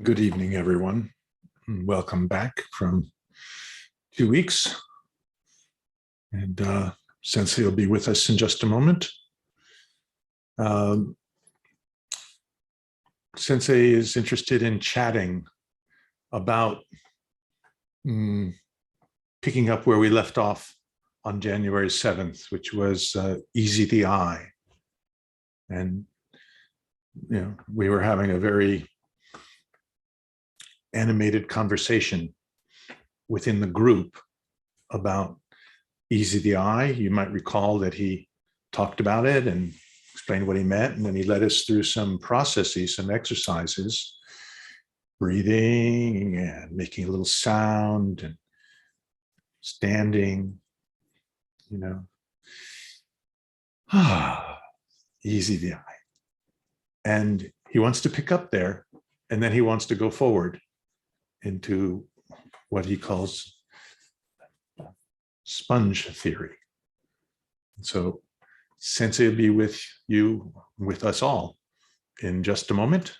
Good evening, everyone. Welcome back from 2 weeks. And Sensei will be with us in just a moment. Sensei is interested in chatting about picking up where we left off on January 7th, which was Easy the Eye. And, we were having a very animated conversation within the group about Easy the Eye. You might recall that he talked about it and explained what he meant, and then he led us through some processes, some exercises, breathing and making a little sound and standing, Easy the Eye. And he wants to pick up there, and then he wants to go forward into what he calls sponge theory. So Sensei will be with us all in just a moment.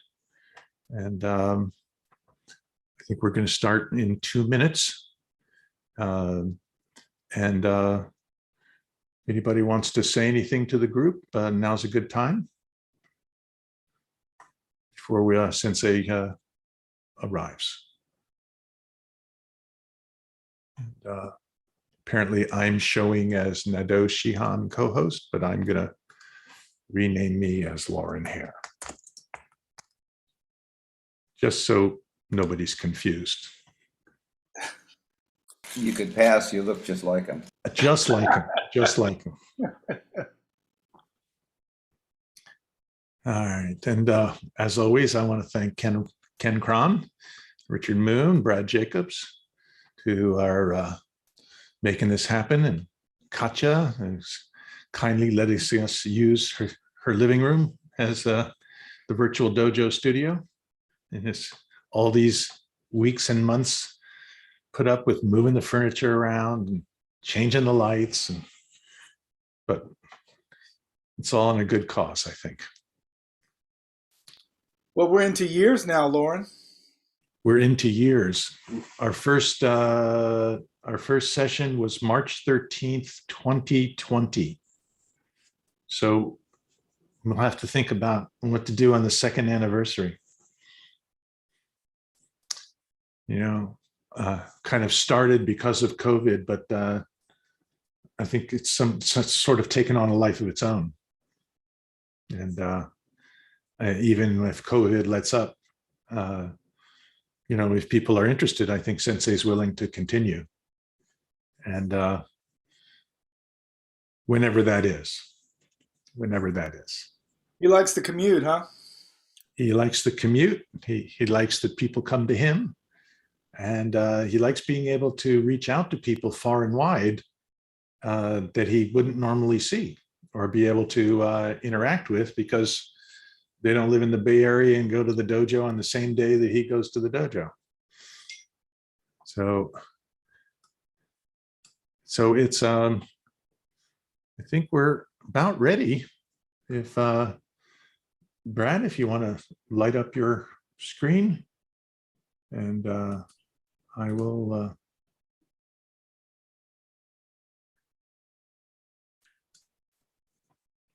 And I think we're going to start in 2 minutes. Anybody wants to say anything to the group, now's a good time before Sensei arrives. And, apparently I'm showing as Nado Shihan co-host, but I'm going to rename me as Lauren Hare, just so nobody's confused. You could pass, you look just like him. Just like him, just like him. All right, and as always, I want to thank Ken Cron, Richard Moon, Brad Jacobs, who are making this happen, and Katja, who's kindly letting us use her living room as the virtual dojo studio. And all these weeks and months put up with moving the furniture around and changing the lights, but it's all in a good cause, I think. Well, we're into years now, Lauren. We're into years. Our first session was March 13th, 2020. So we'll have to think about what to do on the second anniversary. Kind of started because of COVID, but I think it's sort of taken on a life of its own. And even if COVID lets up, if people are interested, I think Sensei is willing to continue. And whenever that is. He likes the commute, huh? he likes the commute. He likes that people come to him, and he likes being able to reach out to people far and wide that he wouldn't normally see or be able to interact with because they don't live in the Bay Area and go to the dojo on the same day that he goes to the dojo. So it's I think we're about ready. If Brad, if you want to light up your screen, and I will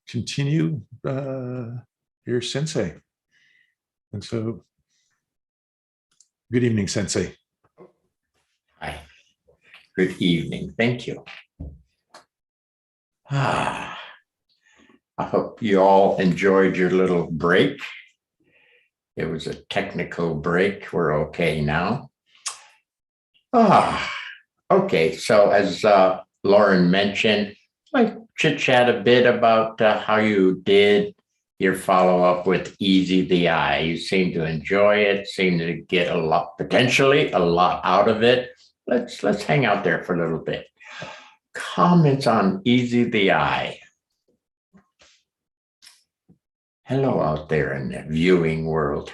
continue your sensei. And so, good evening, sensei. Hi. Good evening. Thank you. I hope you all enjoyed your little break. It was a technical break. We're okay now. Okay. So as Lauren mentioned, I chit-chat a bit about how you did your follow-up with Easy the Eye. You seem to enjoy it, seem to get potentially a lot out of it. Let's hang out there for a little bit. Comments on Easy the Eye. Hello out there in the viewing world.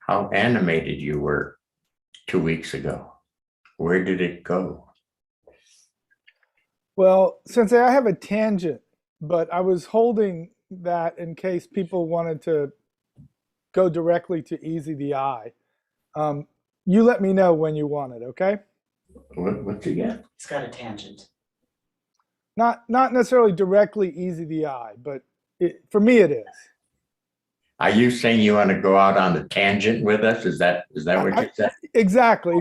How animated you were 2 weeks ago. Where did it go? Well, Sensei, I have a tangent, but I was holding that in case people wanted to go directly to Easy the Eye. You let me know when you want it, okay? What's it get? It's got a tangent. Not necessarily directly Easy the Eye, but for me it is. Are you saying you want to go out on a tangent with us? Is that what you said? Exactly.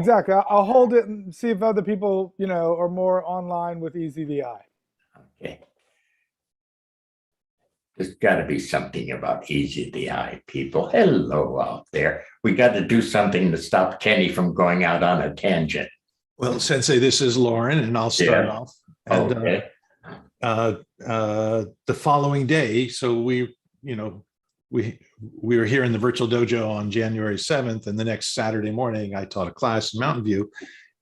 I'll hold it and see if other people, are more online with Easy the Eye. Okay. There's got to be something about Easy the Eye, people. Hello out there. We got to do something to stop Kenny from going out on a tangent. Well, Sensei, this is Lauren, and I'll start off. And, Okay. The following day, so we were here in the virtual dojo on January 7th, and the next Saturday morning, I taught a class in Mountain View,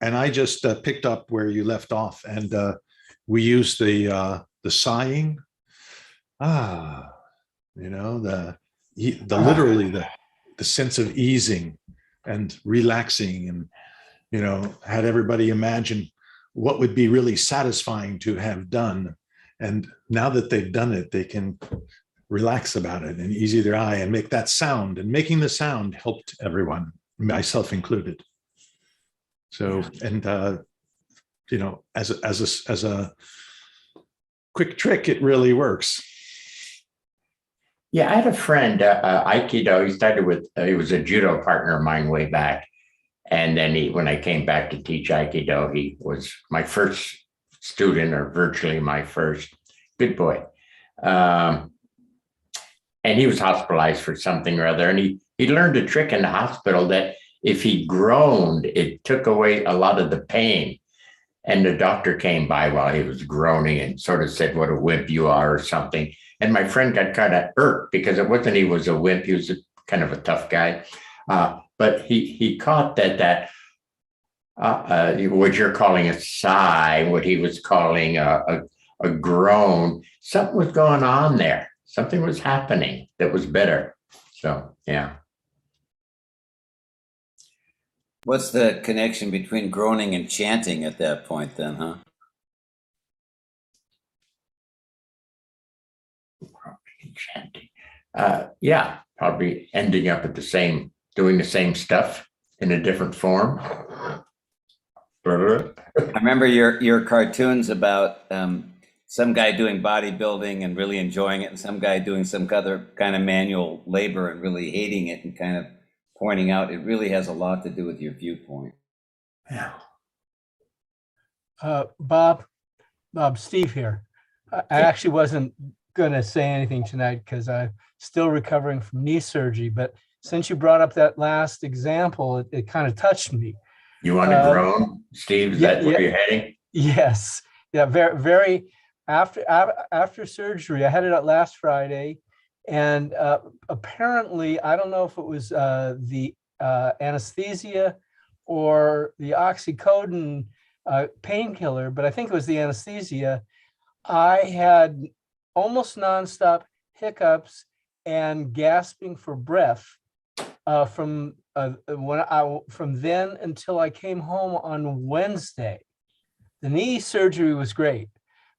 and I just picked up where you left off, and we used the sighing. Literally the sense of easing and relaxing, and had everybody imagine what would be really satisfying to have done. And now that they've done it, they can relax about it and easy their eye and make that sound. And making the sound helped everyone, myself included. So, and as a quick trick, it really works. Yeah, I had a friend, Aikido. He started with, he was a judo partner of mine way back. And then when I came back to teach Aikido, he was my first student, or virtually my first. Good boy. And he was hospitalized for something or other. And he learned a trick in the hospital that if he groaned, it took away a lot of the pain. And the doctor came by while he was groaning and sort of said, "What a wimp you are," or something. And my friend got kind of irked because it wasn't he was a wimp. He was kind of a tough guy. But he caught that what you're calling a sigh, what he was calling a groan, something was going on there. Something was happening that was better. So, yeah. What's the connection between groaning and chanting at that point then, huh? Chanting. Yeah, probably ending up at doing the same stuff in a different form. I remember your cartoons about some guy doing bodybuilding and really enjoying it, and some guy doing some other kind of manual labor and really hating it, and kind of pointing out it really has a lot to do with your viewpoint. Yeah. Bob, Steve here. I actually wasn't going to say anything tonight because I'm still recovering from knee surgery, but since you brought up that last example, it kind of touched me. You want to groan, Steve? Is that where you're heading? Yes. Yeah. Very after surgery. I had it last Friday, and apparently, I don't know if it was the anesthesia or the oxycodone painkiller, but I think it was the anesthesia. I had almost nonstop hiccups and gasping for breath from then until I came home on Wednesday. The knee surgery was great,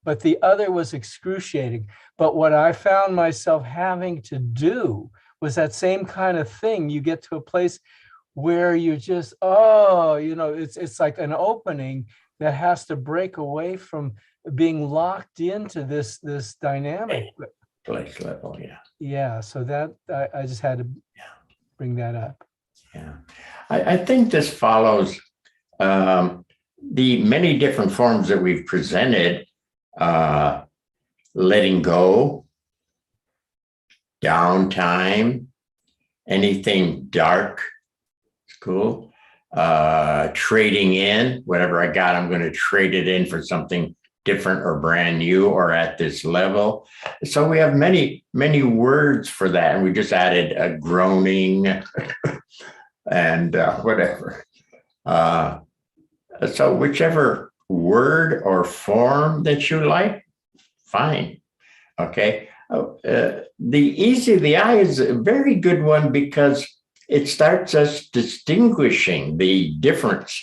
but the other was excruciating. But what I found myself having to do was that same kind of thing. You get to a place where you just, it's like an opening that has to break away from being locked into this dynamic. Place level, yeah. Yeah, so that I just had to bring that up. Yeah, I think this follows the many different forms that we've presented, letting go, downtime, anything dark, it's cool. Trading in, whatever I got, I'm going to trade it in for something different or brand new or at this level. So we have many, many words for that. And we just added a groaning and whatever. So whichever word or form that you like, fine. Okay. The easy, the eye is a very good one because it starts us distinguishing the difference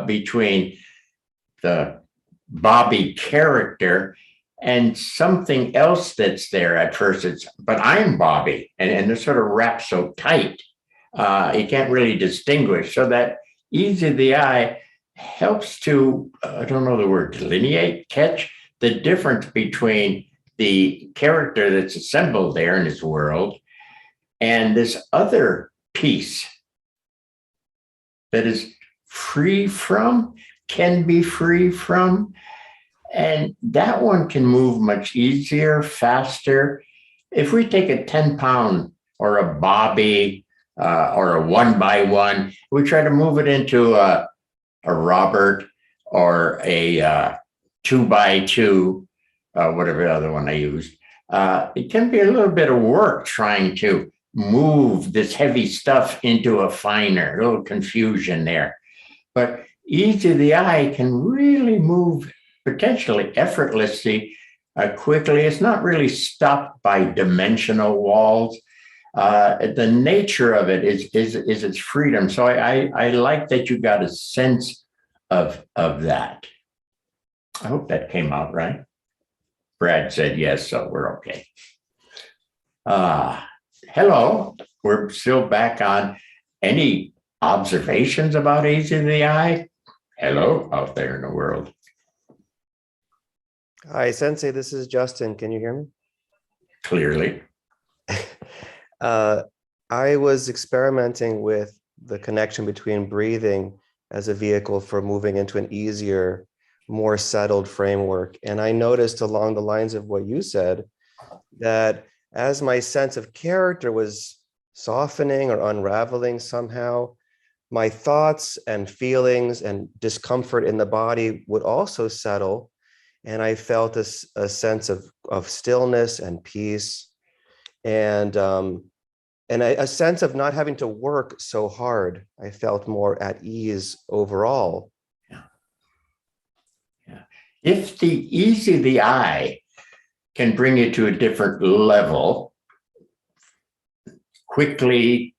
between the Bobby character and something else that's there at first. But I'm Bobby, and they're sort of wrapped so tight, you can't really distinguish. So that easy the eye helps to, I don't know the word, delineate, catch the difference between the character that's assembled there in his world and this other piece that is free from, can be free from. And that one can move much easier, faster. If we take a 10-pound or a Bobby or a 1x1, we try to move it into a Robert or a 2x2, whatever the other one I used. It can be a little bit of work trying to move this heavy stuff into a finer, a little confusion there. But easy the eye can really move potentially effortlessly, quickly. It's not really stopped by dimensional walls. The nature of it is its freedom. So I like that you got a sense of that. I hope that came out right. Brad said yes, so we're okay. Hello, we're still back on. Any observations about easy the eye? Hello out there in the world. Hi, Sensei, this is Justin. Can you hear me? Clearly. I was experimenting with the connection between breathing as a vehicle for moving into an easier, more settled framework. And I noticed along the lines of what you said, that as my sense of character was softening or unraveling somehow, my thoughts and feelings and discomfort in the body would also settle. And I felt a sense of stillness and peace, and a sense of not having to work so hard. I felt more at ease overall. Yeah. If the easy the eye can bring you to a different level, quickly,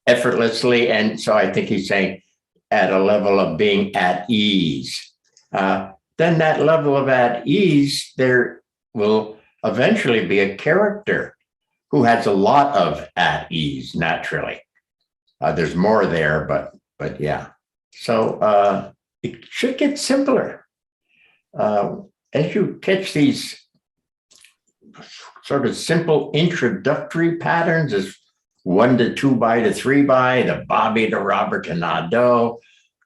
effortlessly, and so I think he's saying at a level of being at ease. Then that level of at ease, there will eventually be a character who has a lot of at ease naturally. There's more there, but yeah. So it should get simpler. As you catch these sort of simple introductory patterns, as 1 to 2x to 3x, the Bobby to Robert to Nadeau,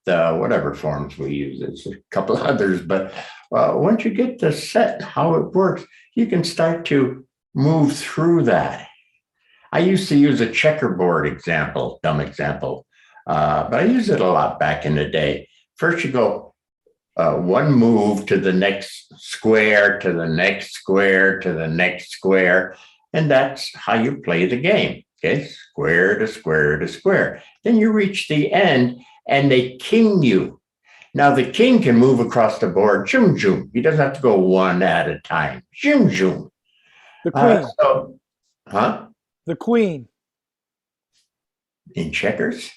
the whatever forms we use, it's a couple others, but once you get the set how it works, you can start to move through that. I used to use a checkerboard example, dumb example, but I use it a lot back in the day. First you go one move to the next square, to the next square, to the next square. And that's how you play the game. Okay, square to square to square. Then you reach the end and they king you. Now the king can move across the board, zoom, zoom. He doesn't have to go one at a time, zoom, zoom. The queen. The queen. In checkers?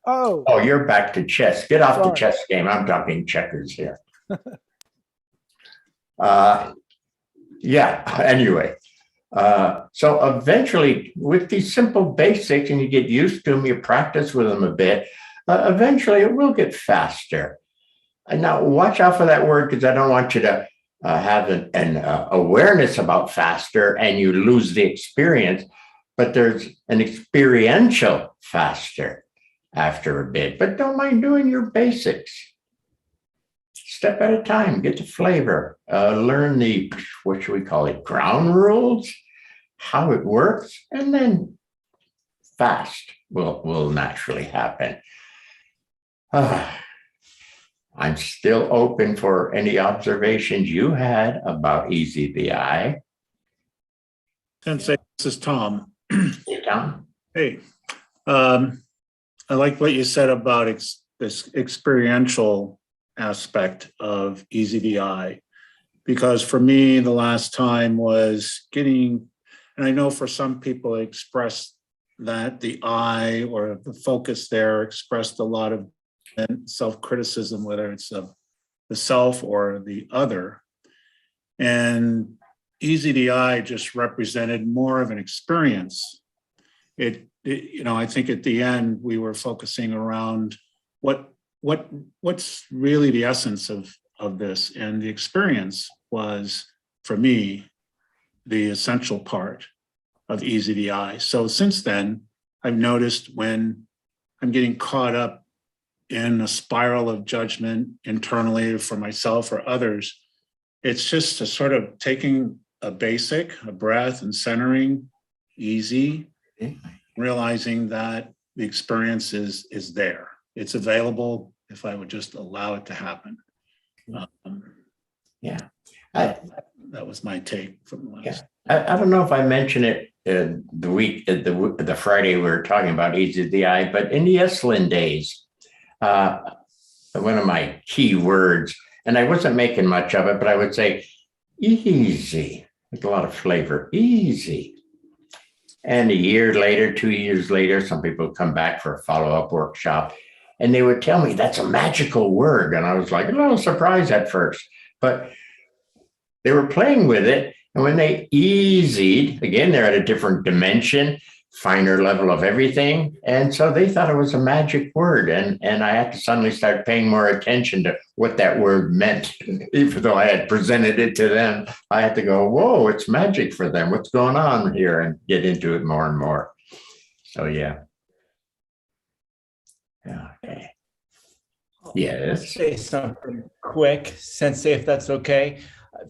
Oh, Oh, you're back to chess. Get off the Sorry. chess game. I'm talking checkers here. Yeah, anyway. So eventually, with these simple basics, and you get used to them, you practice with them a bit, eventually it will get faster. And now watch out for that word, because I don't want you to have an awareness about faster and you lose the experience, but there's an experiential faster after a bit. But don't mind doing your basics. Step at a time, get the flavor, learn the, what should we call it, ground rules, how it works, and then fast will naturally happen. I'm still open for any observations you had about Easy the Eye. Sensei, this is Tom. Hey, Tom. Hey, I like what you said about this experiential aspect of Easy the Eye, because for me, the last time was getting, and I know for some people it expressed that the eye or the focus there expressed a lot of self-criticism, whether it's the self or the other. And Easy the Eye just represented more of an experience. I think at the end we were focusing around what's really the essence of this, and the experience was, for me, the essential part of Easy the Eye. So since then, I've noticed when I'm getting caught up in a spiral of judgment internally for myself or others, it's just a sort of taking a breath and centering, easy, realizing that the experience is there. It's available if I would just allow it to happen. That was my take from the last. I don't know if I mentioned it the Friday we were talking about Easy the Eye, but in the Esalen days, one of my key words, and I wasn't making much of it, but I would say easy, with a lot of flavor, easy. And a year later, 2 years later, some people come back for a follow-up workshop, and they would tell me that's a magical word. And I was like a little surprised at first, but they were playing with it. And when they easied, again, they're at a different dimension, finer level of everything. And so they thought it was a magic word. And I had to suddenly start paying more attention to what that word meant. Even though I had presented it to them, I had to go, whoa, it's magic for them. What's going on here? And get into it more and more. So, yeah. Okay. Yes. Say something quick, Sensei, if that's okay.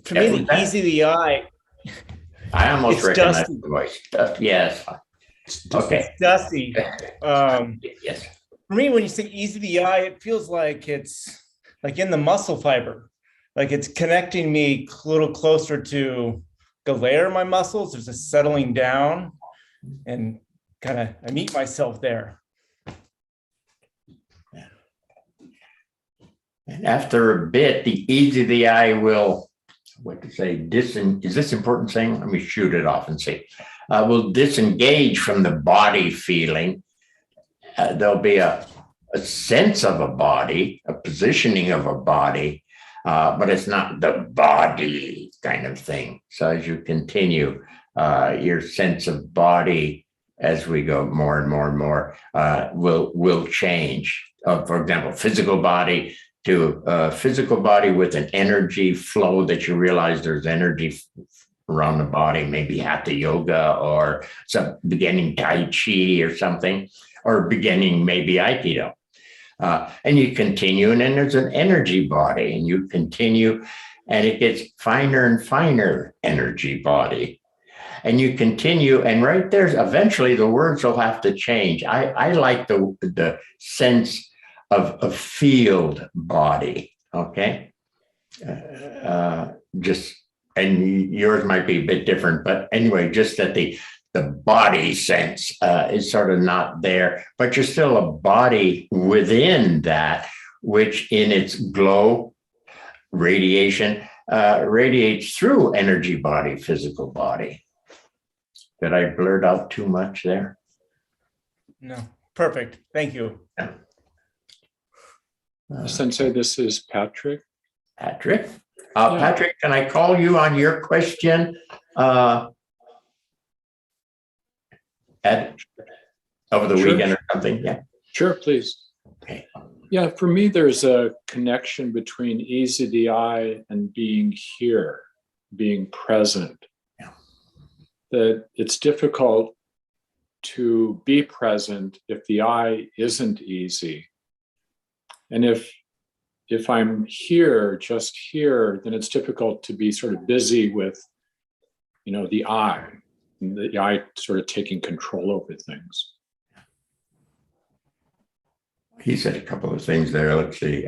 For me, Yeah, the Easy the Eye. I almost It's recognize dusty. the voice. Yes. Okay. It's dusty. Yes. For me, when you say Easy the Eye, it feels like it's like in the muscle fiber, like it's connecting me a little closer to the layer of my muscles. There's a settling down, and kind of I meet myself there. And after a bit, the Easy the Eye will, what to say, is this important saying? Let me shoot it off and see. Will disengage from the body feeling. There'll be a sense of a body, a positioning of a body, but it's not the body kind of thing. So as you continue, your sense of body, as we go more and more and more, will change. For example, physical body to a physical body with an energy flow that you realize there's energy around the body, maybe hatha yoga or some beginning Tai Chi or something, or beginning maybe Aikido. And you continue, and then there's an energy body, and you continue, and it gets finer and finer energy body. And you continue, and right there, eventually the words will have to change. I like the sense of a field body, Okay. Just, and yours might be a bit different, but anyway, just that the body sense is sort of not there, but you're still a body within that, which in its glow radiation radiates through energy body, physical body. Did I blurt out too much there? No, perfect. Thank you. Sensei, this is Patrick. Patrick? Yeah. Patrick, can I call you on your question over the Sure. weekend or something? Yeah. Sure, please. Okay. Yeah, for me, there's a connection between easy the eye and being here, being present. Yeah. That it's difficult to be present if the eye isn't easy. And if I'm here, just here, then it's difficult to be sort of busy with, the eye, and the eye sort of taking control over things. He said a couple of things there. Let's see.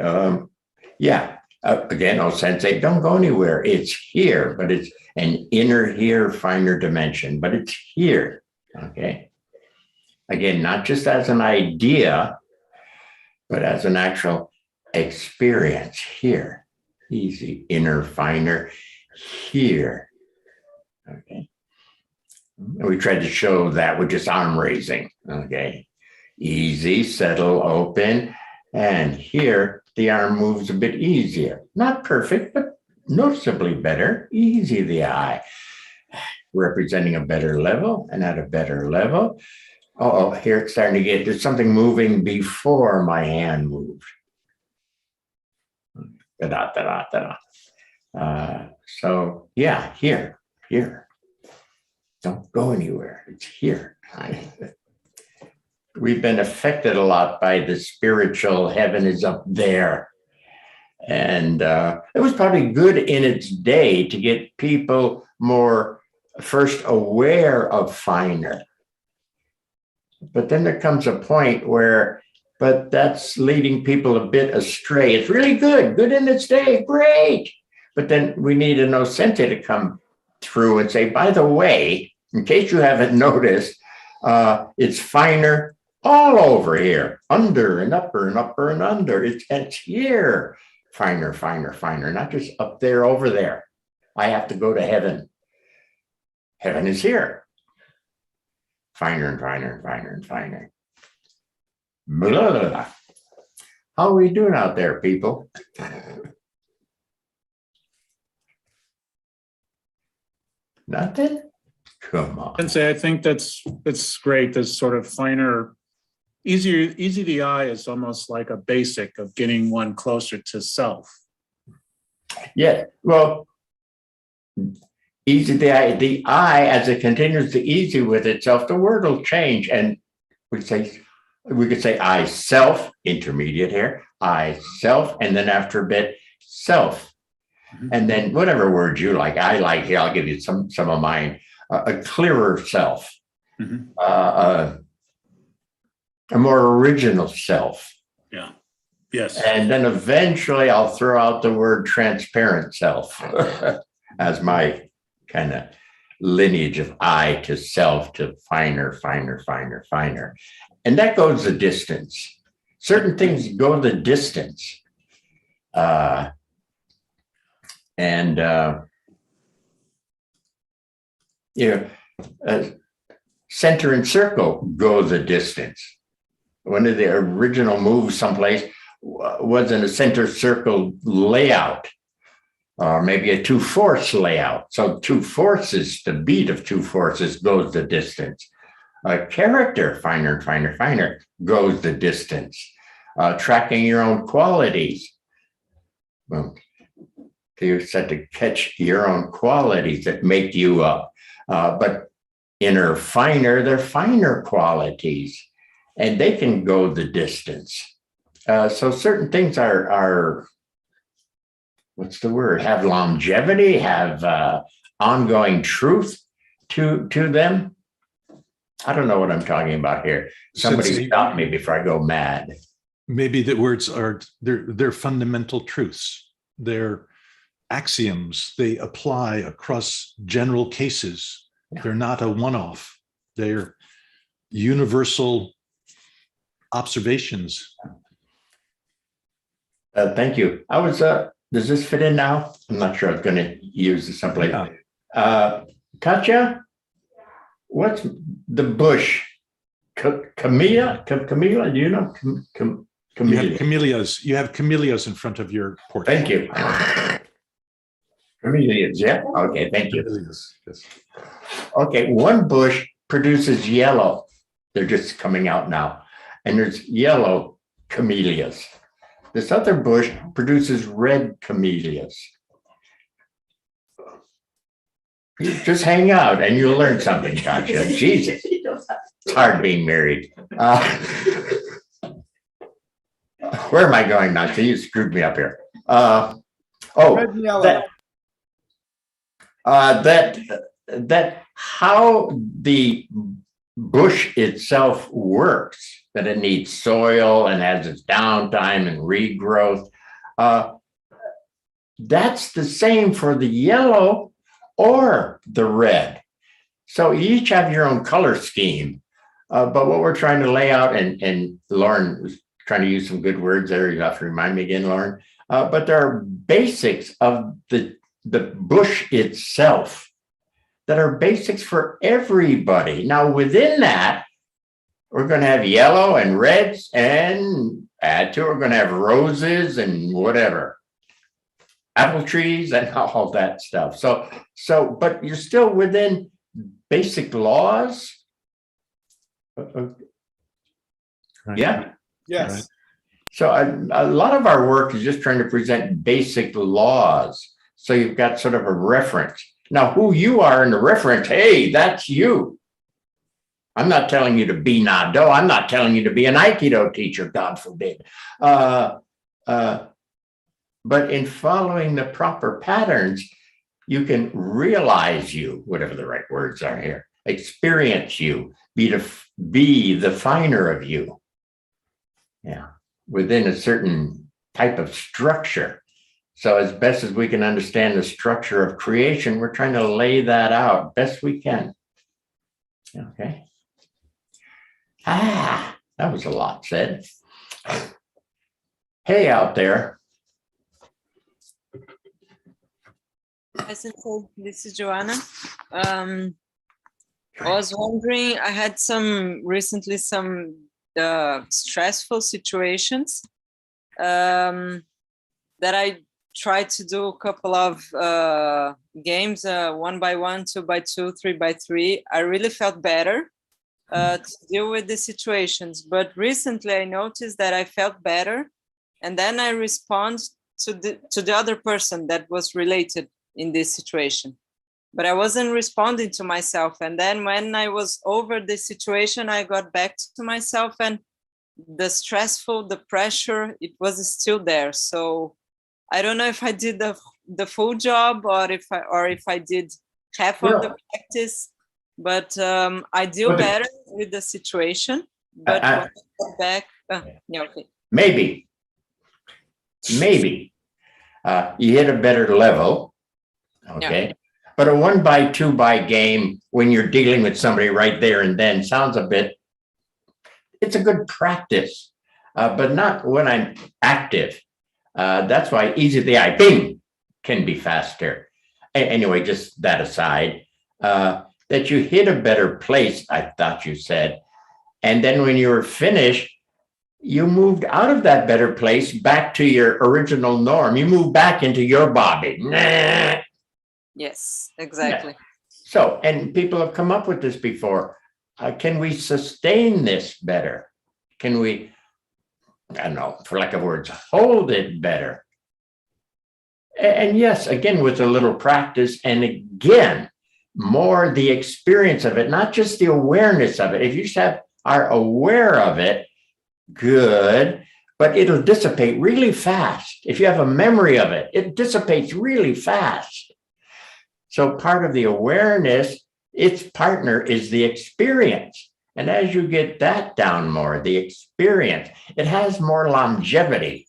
Again, sensei, don't go anywhere. It's here, but it's an inner here, finer dimension, but it's here. Okay. Again, not just as an idea, but as an actual experience here. Easy, inner, finer, here. Okay. And we tried to show that with just arm raising. Okay. Easy, settle, open. And here, the arm moves a bit easier. Not perfect, but noticeably better. Easy, the eye. Representing a better level, and at a better level. Oh, here it's starting to get, there's something moving before my hand moved. So yeah, here. Don't go anywhere. It's here. We've been affected a lot by the spiritual heaven is up there. And it was probably good in its day to get people more first aware of finer. But then there comes a point where, but that's leading people a bit astray. It's really good in its day, great. But then we need an Osente to come through and say, by the way, in case you haven't noticed, it's finer all over here, under and upper and upper and under. It's here, finer, not just up there, over there. I have to go to heaven. Heaven is here. Finer and finer and finer and finer. Blah, blah, blah. How are we doing out there, people? Nothing? Come on. And say, I think that's great. This sort of finer, easy the eye is almost like a basic of getting one closer to self. Yeah, well, easy the eye as it continues to easy with itself, the word will change, and we could say I self, intermediate here, I self, and then after a bit self, and then whatever word you like. I like here. I'll give you some of mine. A clearer self, a more original self. Yeah. Yes. And then eventually I'll throw out the word transparent self as my kind of lineage of I to self to finer. And that goes the distance. Certain things go the distance. Center and circle go the distance. One of the original moves someplace was in a center circle layout, or maybe a 2/4 layout. So 2/4, the beat of 2/4 goes the distance. A character, finer, goes the distance. Tracking your own qualities. Well, you're set to catch your own qualities that make you up. But inner, finer, they're finer qualities, and they can go the distance. So certain things are what's the word? Have longevity, have ongoing truth to them. I don't know what I'm talking about here. Somebody stop me before I go mad. maybe the words are they're fundamental truths. They're axioms. They apply across general cases. Yeah. They're not a one-off. They're universal observations. Thank you. I was, does this fit in now? I'm not sure. I was going to use this someplace. Katja, what's the bush? Camellia? Do you know? You have camellias. You have camellias in front of your porch. Thank you. Camellias, yeah. Okay, thank you. Camellias, yes. Okay, one bush produces yellow. They're just coming out now. And there's yellow camellias. This other bush produces red camellias. You just hang out and you'll learn something, Katja. Jesus, it's hard being married. Where am I going now? So you screwed me up here. Red and yellow. That how the bush itself works, that it needs soil and has its downtime and regrowth. That's the same for the yellow or the red. So you each have your own color scheme. But what we're trying to lay out, and Lauren was trying to use some good words there. You have to remind me again, Lauren. But there are basics of the bush itself that are basics for everybody. Now, within that, we're going to have yellow and reds, and add to it, we're going to have roses and whatever, apple trees and all that stuff. So, but you're still within basic laws. Right. Yeah. Yes. Right. So a lot of our work is just trying to present basic laws. So you've got sort of a reference. Now, who you are in the reference, hey, that's you. I'm not telling you to be Nado. I'm not telling you to be an Aikido teacher, God forbid. But in following the proper patterns, you can realize you, whatever the right words are here, experience you, be the finer of you. Yeah, within a certain type of structure. So as best as we can understand the structure of creation, we're trying to lay that out best we can. Okay. That was a lot said. Hey, out there. Hi, Sensei. This is Joanna. I was wondering, I had recently some stressful situations that I tried to do a couple of games, 1x1, 2x2, 3x3. I really felt better to deal with the situations. But recently I noticed that I felt better, and then I respond to the other person that was related in this situation. But I wasn't responding to myself. And then when I was over the situation, I got back to myself, and the pressure, it was still there. So I don't know if I did the full job or if I did half of the practice, but I deal better with the situation. But when I go back, yeah, okay. Maybe you hit a better level. Okay. Yeah. But a 1x2 game, when you're dealing with somebody right there and then, sounds it's a good practice, but not when I'm active. That's why easy the eye, bing, can be faster. Anyway, just that aside, that you hit a better place, I thought you said. And then when you were finished, you moved out of that better place back to your original norm. You moved back into your body. Yes, exactly. Yeah. So, and people have come up with this before. Can we sustain this better? Can we, I don't know, for lack of words, hold it better? And yes, again, with a little practice, and again, more the experience of it, not just the awareness of it. If you just are aware of it, good, but it'll dissipate really fast. If you have a memory of it, it dissipates really fast. So part of the awareness, its partner is the experience. And as you get that down more, the experience, it has more longevity.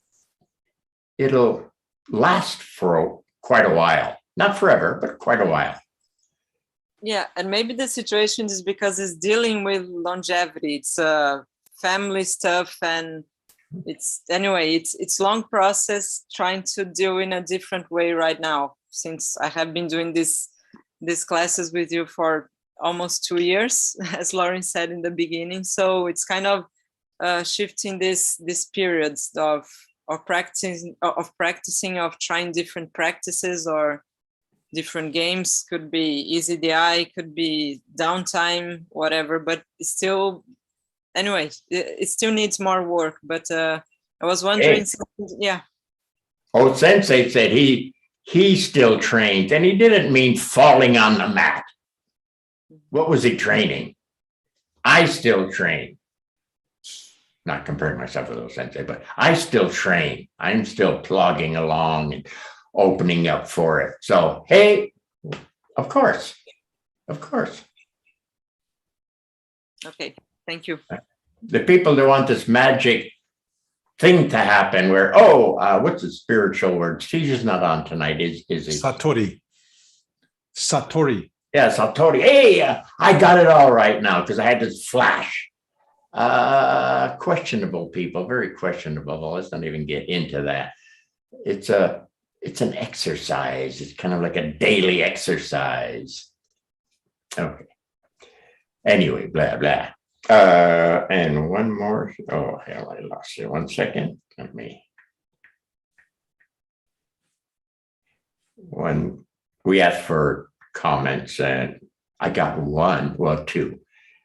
It'll last for quite a while. Not forever, but quite a while. Yeah, and maybe the situation is because it's dealing with longevity. It's family stuff, and it's long process trying to deal in a different way right now, since I have been doing these classes with you for almost 2 years, as Lauren said in the beginning. So it's kind of shifting these periods of practicing, of trying different practices or different games. Could be easy DI, could be downtime, whatever, but it's still, anyway, it still needs more work. But I was wondering, yeah. Oh, Sensei said he still trains, and he didn't mean falling on the mat. What was he training? I still train. Not comparing myself with those Sensei, but I still train. I'm still plugging along and opening up for it. So, hey, of course. Okay, thank you. The people that want this magic thing to happen where, what's the spiritual word? Teacher's not on tonight, is he? Satori. Yeah, Satori. Hey, I got it all right now because I had this flash. Questionable people, very questionable. Well, let's not even get into that. It's an exercise. It's kind of like a daily exercise. Okay. Anyway, blah, blah. And one more. Oh, hell, I lost it. 1 second. When we asked for comments, and I got one, well, two.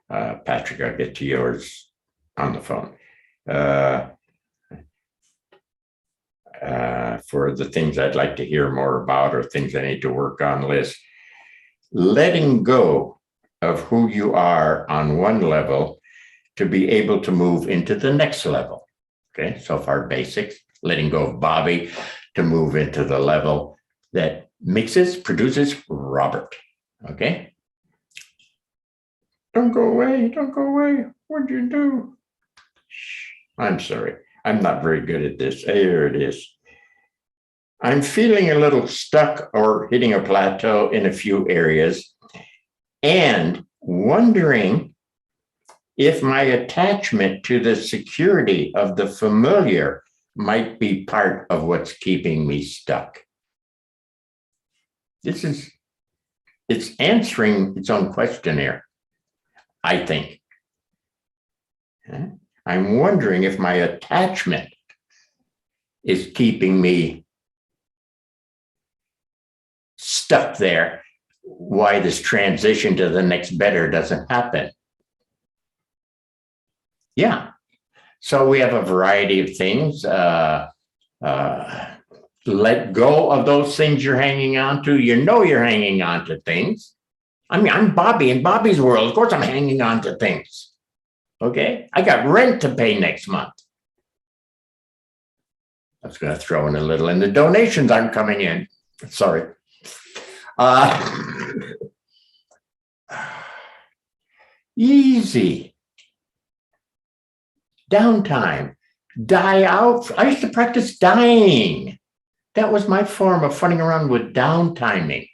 Patrick, I'll get to yours on the phone. For the things I'd like to hear more about or things I need to work on, list. Letting go of who you are on one level to be able to move into the next level. Okay, so far basics. Letting go of Bobby to move into the level that produces Robert. Okay. Don't go away. What'd you do? Shh. I'm sorry. I'm not very good at this. Here it is. I'm feeling a little stuck or hitting a plateau in a few areas and wondering if my attachment to the security of the familiar might be part of what's keeping me stuck. It's answering its own question here. I think. I'm wondering if my attachment is keeping me stuck there, why this transition to the next better doesn't happen. Yeah. So we have a variety of things. Let go of those things you're hanging on to. You know you're hanging on to things. I mean, I'm Bobby in Bobby's world. Of course, I'm hanging on to things. Okay, I got rent to pay next month. I was going to throw in a little, and the donations aren't coming in. Sorry. Easy. Downtime. Die out. I used to practice dying. That was my form of funning around with downtiming.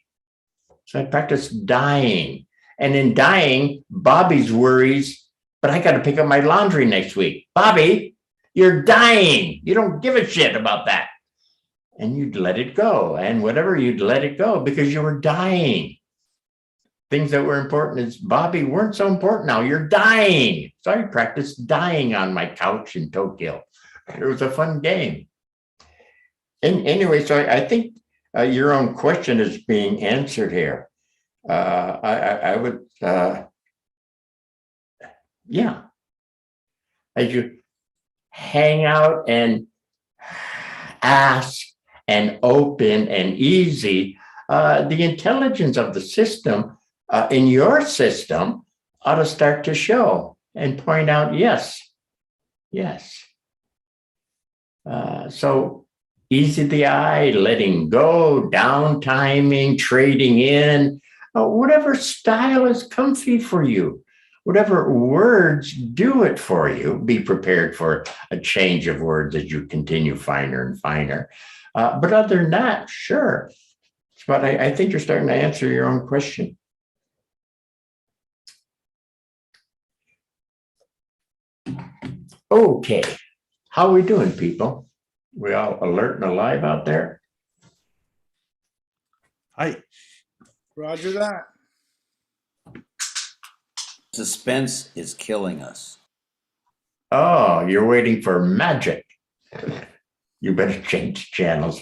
So I practiced dying. And in dying, Bobby's worries, but I got to pick up my laundry next week. Bobby, you're dying. You don't give a shit about that. And you'd let it go. And whatever, you'd let it go because you were dying. Things that were important as Bobby weren't so important now. You're dying. So I practiced dying on my couch in Tokyo. It was a fun game. And anyway, so I think your own question is being answered here. I would, yeah. As you hang out and ask and open and easy, the intelligence of the system in your system ought to start to show and point out, yes. So easy the eye, letting go, downtiming, trading in, whatever style is comfy for you. whatever words do it for you. Be prepared for a change of words as you continue finer and finer. But other than that, sure. But I think you're starting to answer your own question. Okay, how are we doing, people? We all alert and alive out there? Hi. Roger that. Suspense is killing us. Oh, you're waiting for magic. You better change channels.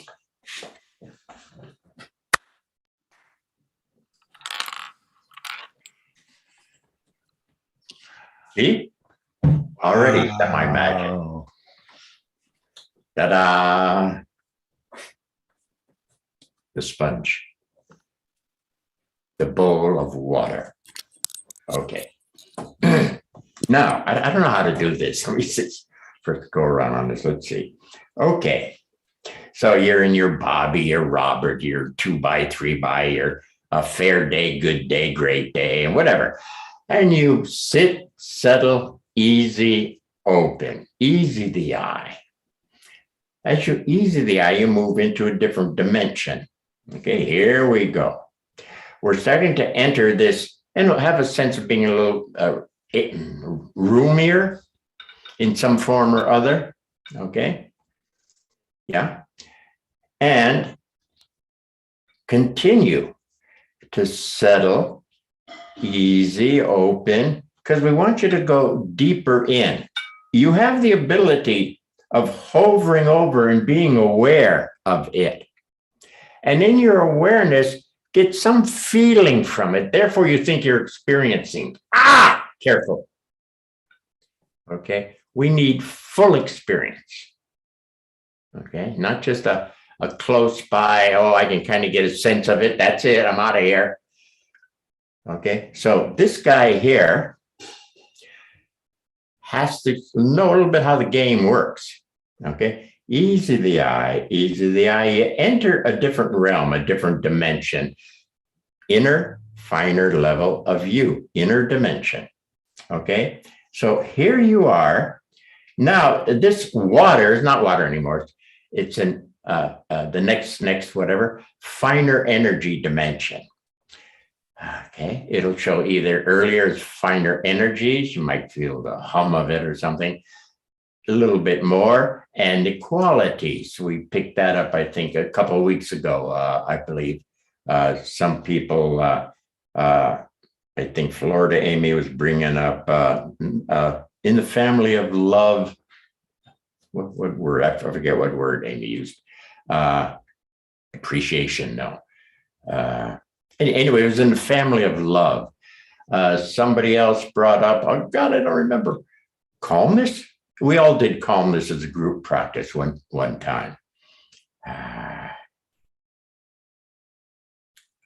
See? Already semi-magic. Oh. Ta-da! The sponge. The bowl of water. Okay. Now, I don't know how to do this. Let me just first go around on this. Let's see. Okay. So you're in your Bobby, your Robert, your 2x, 3x, your a fair day, good day, great day, and whatever. And you sit, settle, easy, open, easy the eye. As you easy the eye, you move into a different dimension. Okay, here we go. We're starting to enter this and have a sense of being a little roomier in some form or other. Okay. Yeah. And continue to settle, easy, open, because we want you to go deeper in. You have the ability of hovering over and being aware of it. And in your awareness, get some feeling from it. Therefore, you think you're experiencing. Careful. Okay. We need full experience. Okay. Not just a close by, oh, I can kind of get a sense of it. That's it. I'm out of here. Okay. So this guy here has to know a little bit how the game works. Okay. Easy the eye, easy the eye. You enter a different realm, a different dimension, inner, finer level of you, inner dimension. Okay. So here you are. Now, this water is not water anymore. It's in the next whatever, finer energy dimension. Okay. It'll show either earlier as finer energies. You might feel the hum of it or something. A little bit more, and the qualities. We picked that up, I think, a couple of weeks ago, I believe. Some people, I think Florida Amy was bringing up in the family of love. What word? I forget what word Amy used. Appreciation, no. Anyway, it was in the family of love. Somebody else brought up, oh God, I don't remember, calmness. We all did calmness as a group practice one time.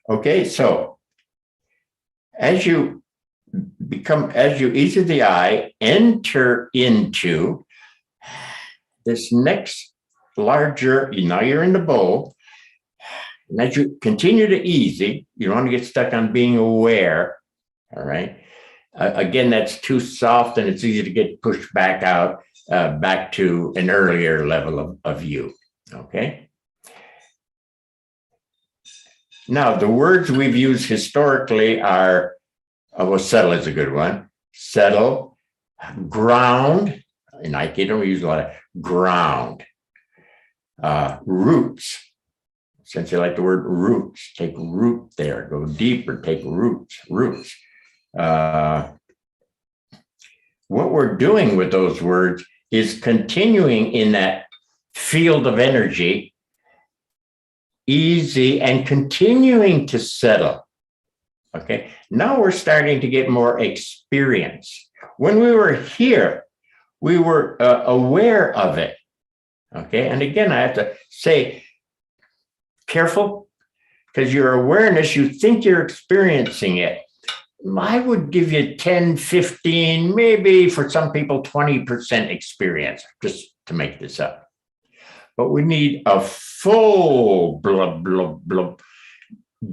Okay, so as you ease the eye, enter into this next larger, now you're in the bowl, and as you continue to easy, you don't want to get stuck on being aware, all right? Again, that's too soft and it's easy to get pushed back out, back to an earlier level of you, okay? Now, the words we've used historically are, well, settle is a good one. Settle, ground, in Aikido we use a lot of ground. Roots, since you like the word roots, take root there, go deeper, take roots. What we're doing with those words is continuing in that field of energy, easy, and continuing to settle. Okay, now we're starting to get more experience. When we were here, we were aware of it. Okay, and again, I have to say, careful, because your awareness, you think you're experiencing it. I would give you 10, 15, maybe for some people, 20% experience, just to make this up. But we need a full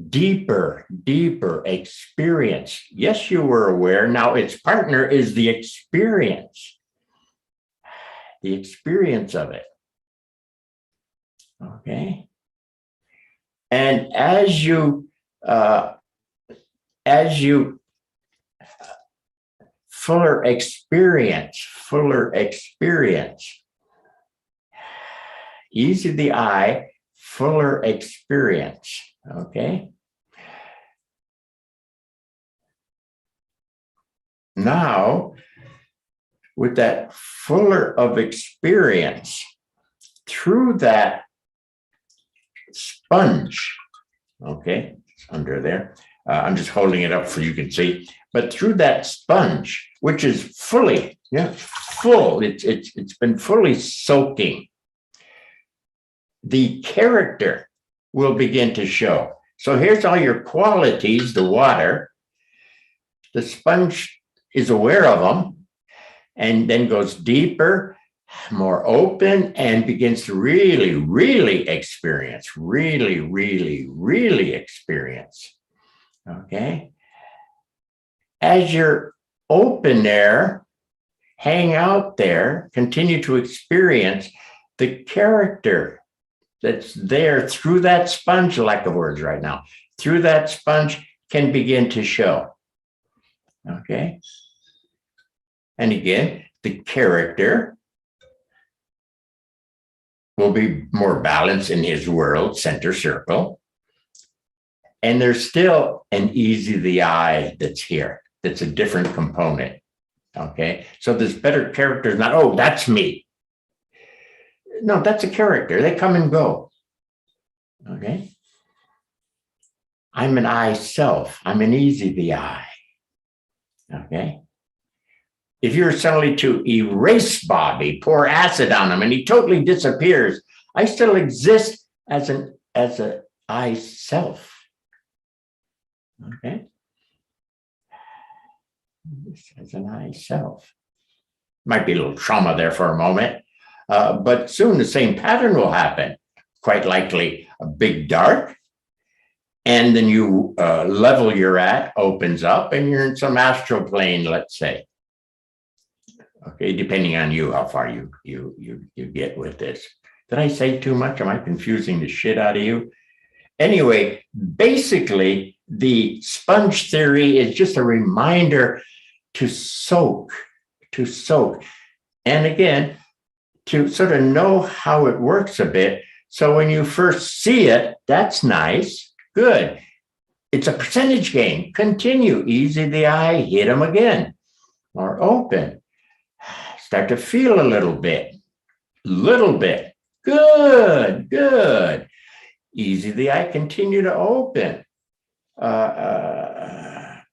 deeper, deeper experience. Yes, you were aware. Now its partner is the experience of it. Okay. And as you fuller experience, easy the eye, fuller experience. Okay. Now, with that fuller of experience, through that sponge, okay, it's under there. I'm just holding it up so you can see. But through that sponge, which is fully, full, it's been fully soaking, the character will begin to show. So here's all your qualities, the water. The sponge is aware of them and then goes deeper, more open, and begins to really, really experience, really experience. Okay. As you're open there, hang out there, continue to experience the character that's there through that sponge, lack of words right now, through that sponge can begin to show. Okay. And again, the character will be more balanced in his world, center circle. And there's still an easy the eye that's here. That's a different component. Okay. So this better character is not, oh, that's me. No, that's a character. They come and go. Okay. I'm an I self. I'm an easy the eye. Okay. If you're suddenly to erase Bobby, pour acid on him, and he totally disappears, I still exist as a I self. Okay. As an I self. Might be a little trauma there for a moment, but soon the same pattern will happen. Quite likely a big dark, and the new level you're at opens up, and you're in some astral plane, let's say. Okay, depending on you, how far you get with this. Did I say too much? Am I confusing the shit out of you? Anyway, basically, the sponge theory is just a reminder to soak. And again, to sort of know how it works a bit. So when you first see it, that's nice, good. It's a percentage game. Continue, easy the eye, hit them again, more open. Start to feel a little bit, good. Easy the eye, continue to open. At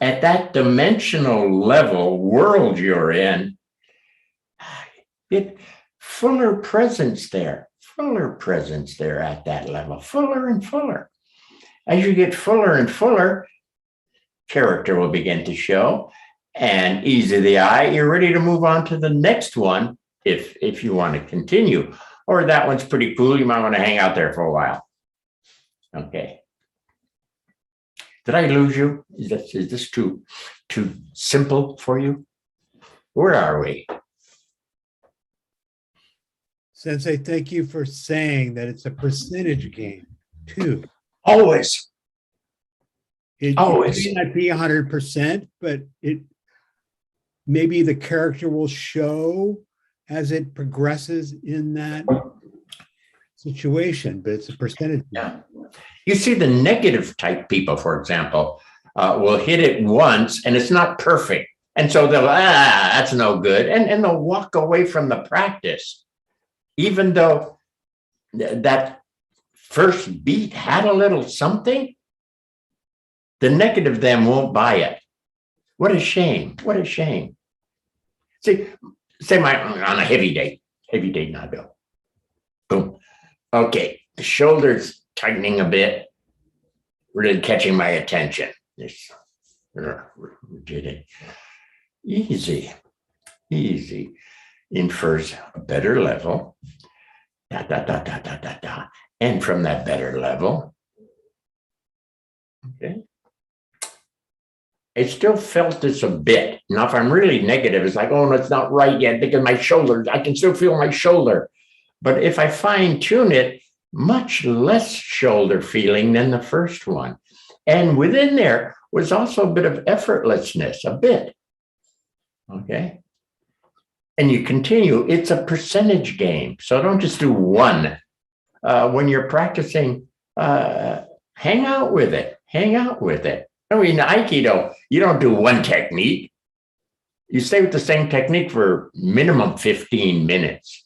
that dimensional level world you're in, get fuller presence there at that level, fuller and fuller. As you get fuller and fuller, character will begin to show, and easy the eye, you're ready to move on to the next one if you want to continue. Or that one's pretty cool, you might want to hang out there for a while. Okay. Did I lose you? Is this too simple for you? Where are we? Sensei, thank you for saying that it's a percentage game too. Always. It may not be 100%, but maybe the character will show as it progresses in that situation, but it's a percentage. Yeah. You see the negative type people, for example, will hit it once and it's not perfect. And so they'll, that's no good. And they'll walk away from the practice, even though that first beat had a little something. The negative them won't buy it. What a shame. What a shame. See, say on a heavy day, Nabil. Boom. Okay, the shoulders tightening a bit, really catching my attention. This rigidity. Easy. Infers a better level. And from that better level, Okay. I still felt this a bit. Now, if I'm really negative, it's like, oh, no, it's not right yet because my shoulders, I can still feel my shoulder. But if I fine tune it, much less shoulder feeling than the first one. And within there was also a bit of effortlessness, a bit. Okay. And you continue, it's a percentage game. So don't just do one. When you're practicing, hang out with it, hang out with it. I mean, Aikido, you don't do one technique. You stay with the same technique for minimum 15 minutes.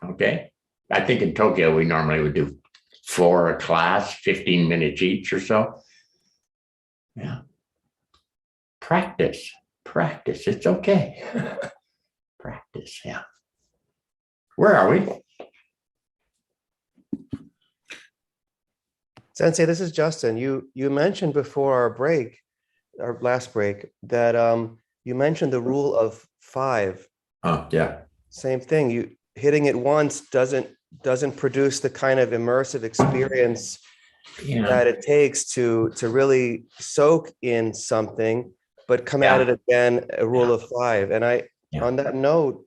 Okay. I think in Tokyo, we normally would do 4 a class, 15 minutes each or so. Yeah. Practice. It's okay. Practice. Yeah. Where are we? Sensei, this is Justin. You mentioned before our last break, that you mentioned the rule of 5. Oh, yeah. Same thing. You hitting it once doesn't produce the kind of immersive experience that it takes to really soak in something, but come at it again, a rule of 5. And on that note,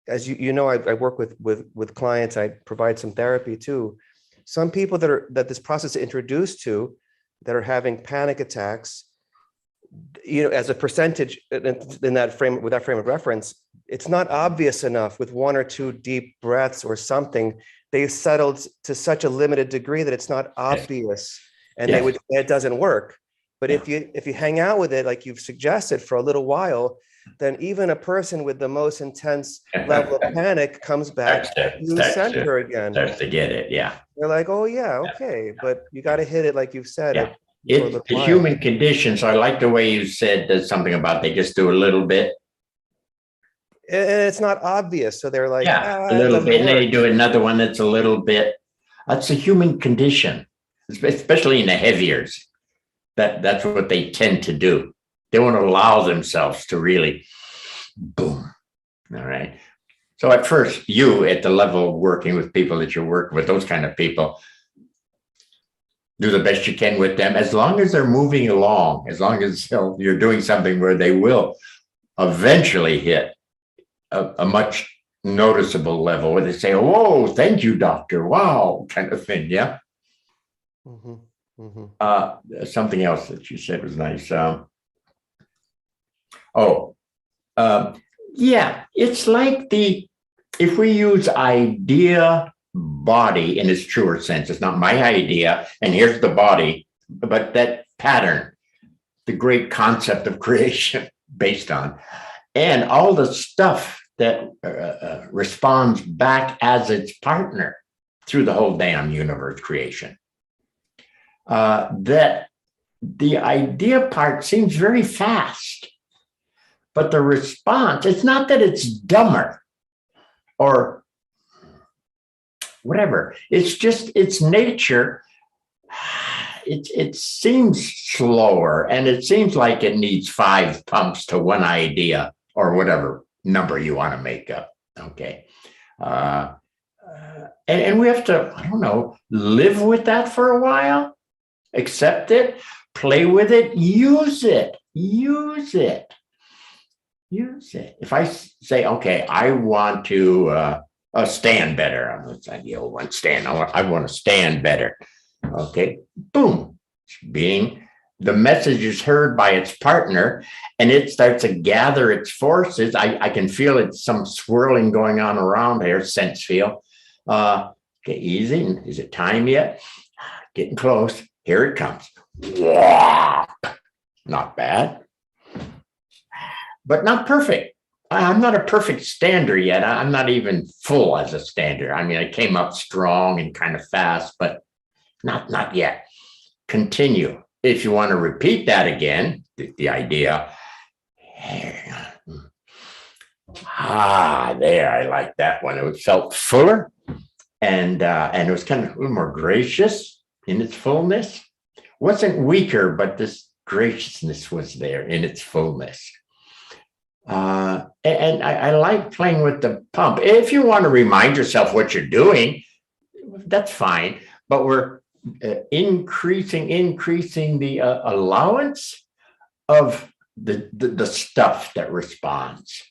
as you know, I work with clients. I provide some therapy too. Some people that this process is introduced to, that are having panic attacks, as a percentage in that frame, with that frame of reference, it's not obvious enough with 1 or 2 deep breaths or something. They've settled to such a limited degree that it's not obvious, and they would say it doesn't work. But if you hang out with it, like you've suggested, for a little while, then even a person with the most intense level of panic comes back to the center again. Starts to get it, yeah. They're like, oh yeah, okay, but you got to hit it like you've said. Yeah. It's a human condition. So I like the way you said there's something about they just do a little bit. And it's not obvious. So they're like, a little bit. And then they do another one that's a little bit. That's a human condition, especially in the heaviers. That's what they tend to do. They won't allow themselves to really boom. All right. So at first, you at the level of working with people that you're working with, those kind of people, do the best you can with them, as long as they're moving along, as long as you're doing something where they will eventually hit a much noticeable level where they say, "Whoa, thank you, doctor. Wow," kind of thing. Yeah. Mm-hmm. Mm-hmm. Something else that you said was nice. Yeah, it's like if we use idea body in its truer sense, it's not my idea and here's the body, but that pattern, the great concept of creation based on, and all the stuff that responds back as its partner through the whole damn universe creation. That the idea part seems very fast, but the response, it's not that it's dumber or whatever. It's just its nature. It seems slower, and it seems like it needs 5 pumps to one idea or whatever number you want to make up. Okay. And we have to, I don't know, live with that for a while, accept it, play with it, use it. If I say, okay, I want to stand better. I'm not saying you want stand. I want to stand better. Okay, boom. Being the message is heard by its partner, and it starts to gather its forces. I can feel it, some swirling going on around here, sense feel. Okay, easy. Is it time yet? Getting close. Here it comes. Not bad, but not perfect. I'm not a perfect stander yet. I'm not even full as a stander. I mean, I came up strong and kind of fast, but not yet. Continue. If you want to repeat that again, the idea. There, I like that one. It felt fuller, and it was kind of a little more gracious in its fullness. Wasn't weaker, but this graciousness was there in its fullness. And I like playing with the pump. If you want to remind yourself what you're doing, that's fine. But we're increasing the allowance of the stuff that responds,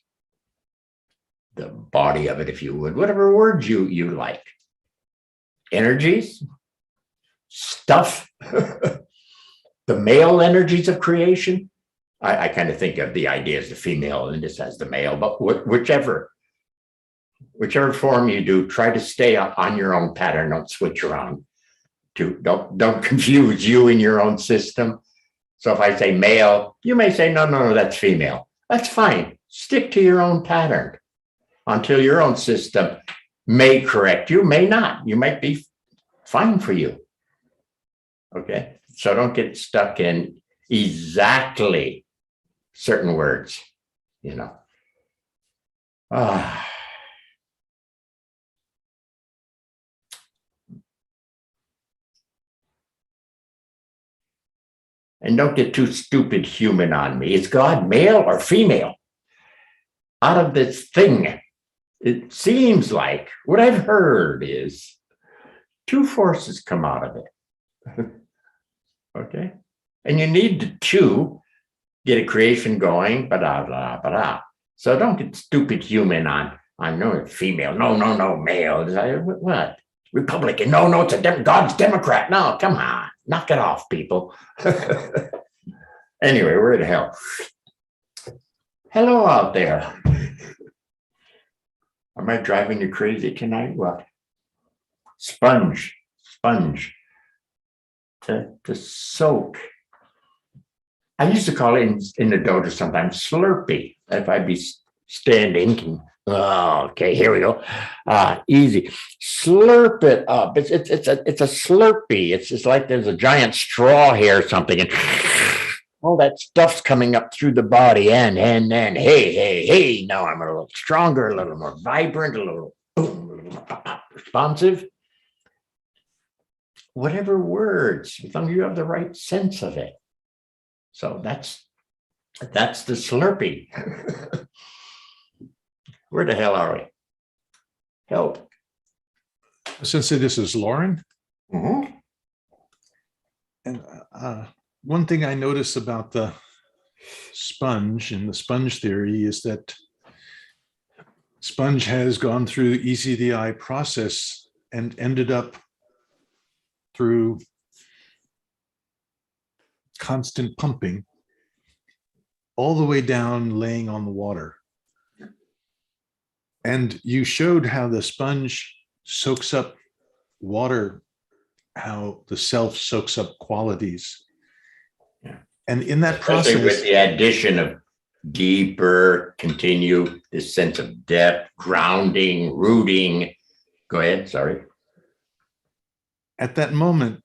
the body of it, if you would, whatever word you like, energies, stuff, the male energies of creation. I kind of think of the idea as the female and this as the male, but whichever form you do, try to stay on your own pattern. Don't switch around. Don't confuse you in your own system. So if I say male, you may say, no, that's female. That's fine. Stick to your own pattern until your own system may correct you, may not. You might be fine for you. Okay. So don't get stuck in exactly certain words, you know. And don't get too stupid human on me. Is God male or female? Out of this thing, it seems like what I've heard is two forces come out of it. Okay. And you need the two, get a creation going, blah, blah, blah. So don't get stupid human on no female, no, male. What? Republican, no, it's God's Democrat. No, come on, knock it off, people. Anyway, where the hell? Hello out there. Am I driving you crazy tonight? What? Sponge. To soak. I used to call it in the dojo sometimes Slurpee. If I'd be standing. Oh, okay, here we go. Easy. Slurp it up. It's a Slurpee. It's just like there's a giant straw here or something, and all that stuff's coming up through the body, and hey, now I'm a little stronger, a little more vibrant, a little responsive. Whatever words, as long as you have the right sense of it. So that's the Slurpee. Where the hell are we? Help. Essentially, this is Lauren. Mm-hmm. And one thing I notice about the sponge and the sponge theory is that sponge has gone through the easy the eye process and ended up through constant pumping all the way down, laying on the water. And you showed how the sponge soaks up water, how the self soaks up qualities. Yeah. And in that Especially process, with the addition of deeper, continue this sense of depth, grounding, rooting. Go ahead, sorry. at that moment,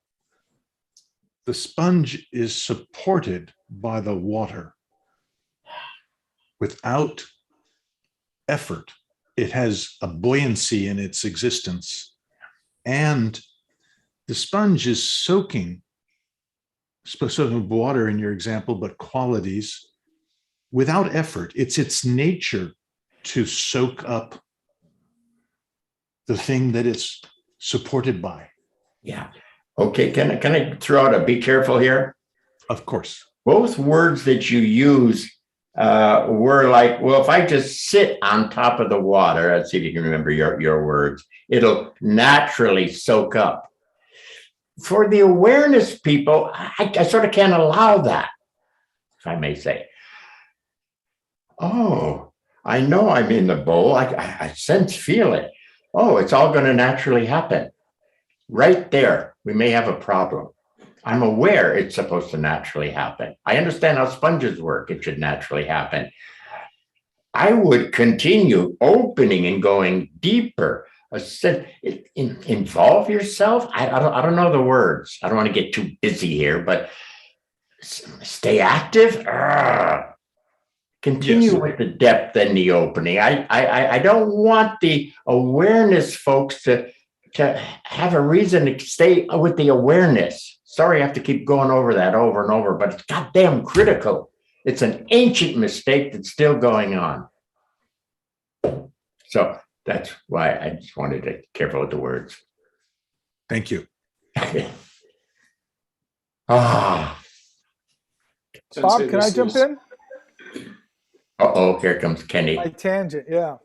the sponge is supported by the water without effort. It has a buoyancy in its existence. And the sponge is soaking water in your example, but qualities without effort. It's its nature to soak up the thing that it's supported by. Yeah. Okay, can I throw out a be careful here? Of course. Both words that you use were like, well, if I just sit on top of the water, let's see if you can remember your words, it'll naturally soak up. For the awareness people, I sort of can't allow that, if I may say. Oh, I know I'm in the bowl. I sense, feel it. Oh, it's all going to naturally happen. Right there, we may have a problem. I'm aware it's supposed to naturally happen. I understand how sponges work. It should naturally happen. I would continue opening and going deeper. Involve yourself. I don't know the words. I don't want to get too busy here, but stay active. Continue Yes. with the depth and the opening. I don't want the awareness folks to have a reason to stay with the awareness. Sorry, I have to keep going over that over and over, but it's goddamn critical. It's an ancient mistake that's still going on. So that's why I just wanted to be careful with the words. Thank you. Ah, Bob, can I jump in? uh-oh, here comes Kenny My tangent, yeah.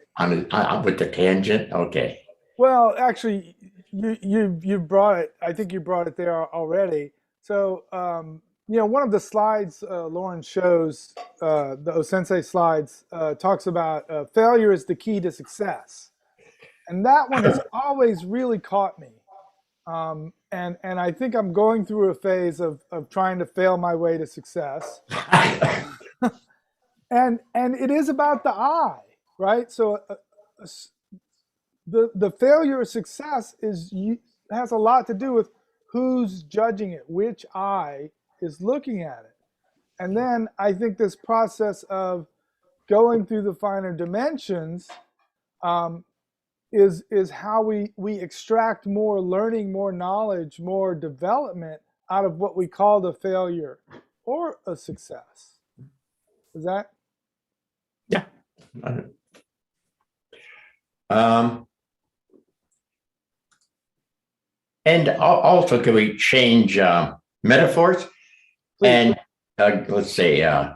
with the tangent. Okay. Well, actually, you brought it. I think you brought it there already. So, one of the slides Lauren shows, the Osensei slides, talks about failure is the key to success, and that one has always really caught me. And I think I'm going through a phase of trying to fail my way to success, and it is about the I, right? So. The failure of success has a lot to do with who's judging it, which eye is looking at it. And then I think this process of going through the finer dimensions is how we extract more learning, more knowledge, more development out of what we call the failure or a success. Is that? Yeah. And also, can we change metaphors? And let's say, I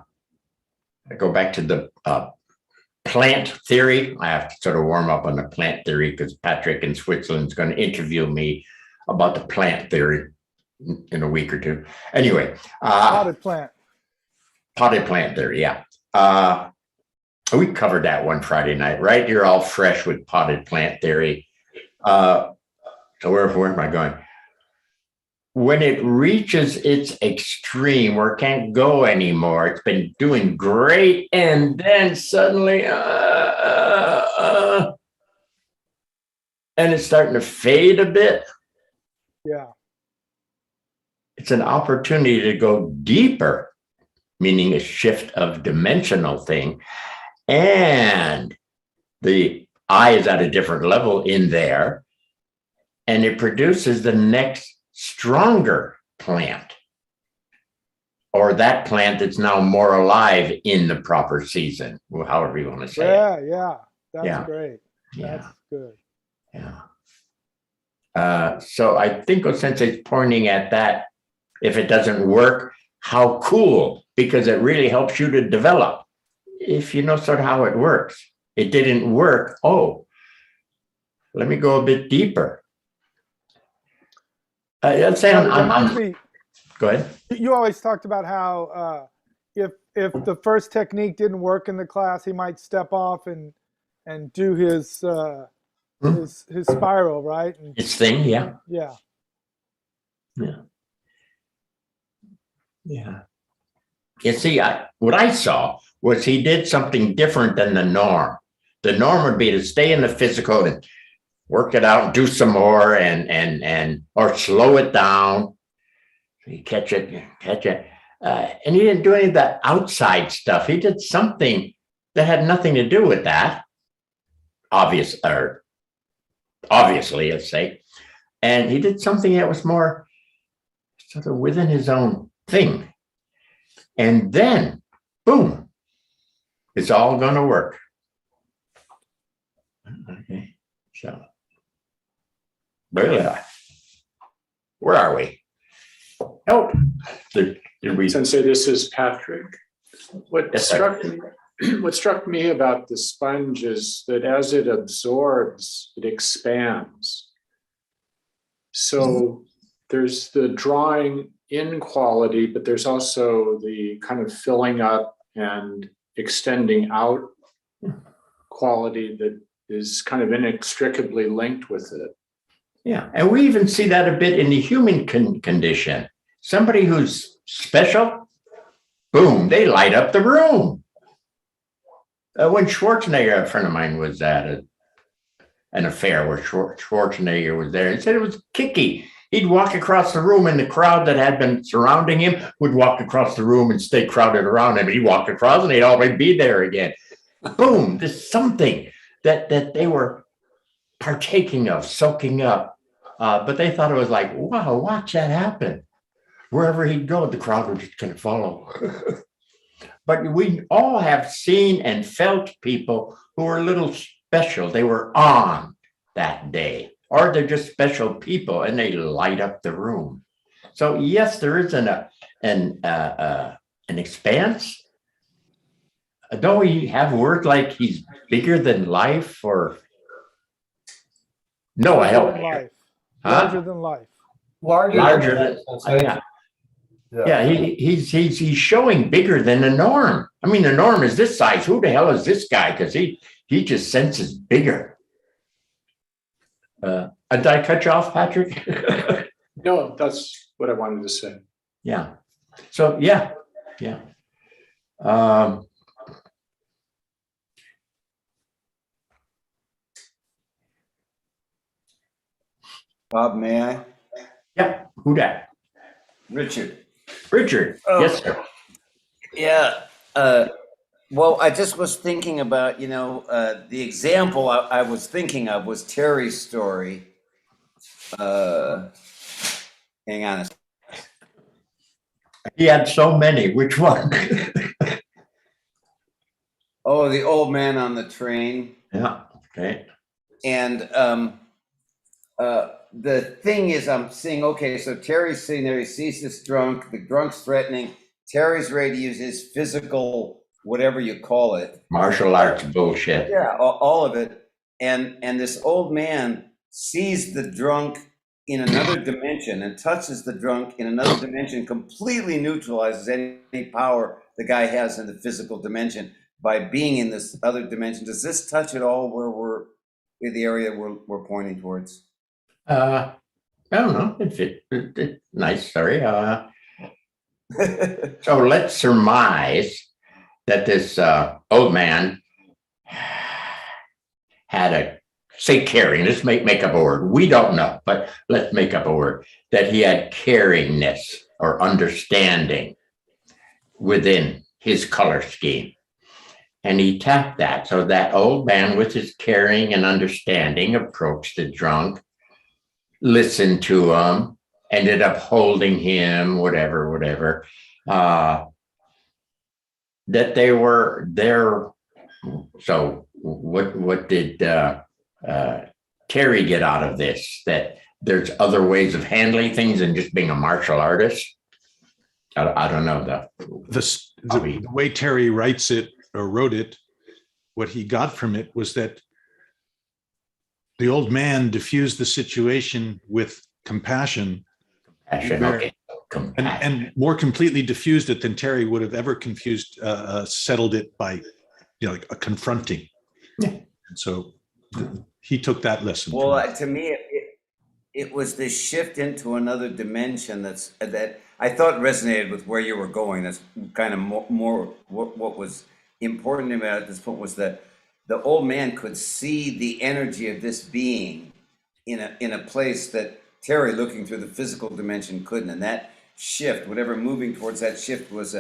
go back to the plant theory. I have to sort of warm up on the plant theory because Patrick in Switzerland is going to interview me about the plant theory in a week or two. Anyway. Potted plant. Potted plant theory, yeah. We covered that one Friday night, right? You're all fresh with potted plant theory. So where am I going? When it reaches its extreme where it can't go anymore, it's been doing great, and then suddenly, and it's starting to fade a bit. Yeah. It's an opportunity to go deeper, meaning a shift of dimensional thing. And the I is at a different level in there. And it produces the next stronger plant, or that plant that's now more alive in the proper season, however you want to say it. Yeah, that's great. Yeah. That's good. Yeah. So I think Osensei is pointing at that. If it doesn't work, how cool, because it really helps you to develop. If you know sort of how it works. It didn't work. Oh, let me go a bit deeper. Let's say go ahead. You always talked about how if the first technique didn't work in the class, he might step off and do his spiral, right? And, his thing, yeah. Yeah. You see, what I saw was he did something different than the norm. The norm would be to stay in the physical and work it out and do some more or slow it down. You catch it. And he didn't do any of that outside stuff. He did something that had nothing to do with that. Obviously, let's say. And he did something that was more sort of within his own thing. And then, boom, it's all going to work. Okay, so. Where are we? Help. Did we? Sensei, this is Patrick. What struck me about the sponge is that as it absorbs, it expands. So there's the drawing in quality, but there's also the kind of filling up and extending out quality that is kind of inextricably linked with it. Yeah, and we even see that a bit in the human condition. Somebody who's special, boom, they light up the room. When Schwarzenegger, a friend of mine, was at an affair where Schwarzenegger was there, he said it was kicky. He'd walk across the room and the crowd that had been surrounding him would walk across the room and stay crowded around him. He'd walk across and they'd always be there again. Boom, there's something that they were partaking of, soaking up. But they thought it was like, wow, watch that happen. Wherever he'd go, the crowd would just kind of follow. But we all have seen and felt people who were a little special. They were on that day, or they're just special people and they light up the room. So yes, there is an expanse. Don't we have words like he's bigger than life or no? I Larger help than you. life. Huh? Larger than life. Larger than yeah. Yeah, he's showing bigger than the norm. I mean, the norm is this size. Who the hell is this guy? Because he just senses bigger. Did I cut you off, Patrick? No, that's what I wanted to say. Yeah. So yeah. Um, Bob, may I? yeah. Who that? Richard. Richard. Oh. Yes, sir. Yeah. Well, I just was thinking about, the example I was thinking of was Terry's story. Hang on a second. He had so many. Which one? Oh, the old man on the train. Yeah. Okay. And the thing is, I'm seeing, okay, so Terry's sitting there, he sees this drunk, the drunk's threatening. Terry's ready to use his physical, whatever you call it. Martial arts bullshit. Yeah, all of it. And this old man sees the drunk in another dimension and touches the drunk in another dimension, completely neutralizes any power the guy has in the physical dimension by being in this other dimension. Does this touch at all where we're in the area we're pointing towards? I don't know. It's nice story. So let's surmise that this old man had a, say, caring. Let's make up a word. We don't know, but let's make up a word. That he had caringness or understanding within his color scheme. And he tapped that. So that old man with his caring and understanding approached the drunk, listened to him, ended up holding him, whatever. That they were there. So what did Terry get out of this? That there's other ways of handling things than just being a martial artist? I don't know. The way Terry writes it or wrote it, what he got from it was that the old man diffused the situation with compassion. Okay. And more completely diffused it than Terry would have ever settled it by, confronting. Yeah. And so he took that lesson. Well, to me, it was this shift into another dimension that I thought resonated with where you were going. That's kind of more what was important to me at this point was that the old man could see the energy of this being in a place that Terry, looking through the physical dimension, couldn't. And that shift, whatever moving towards that shift was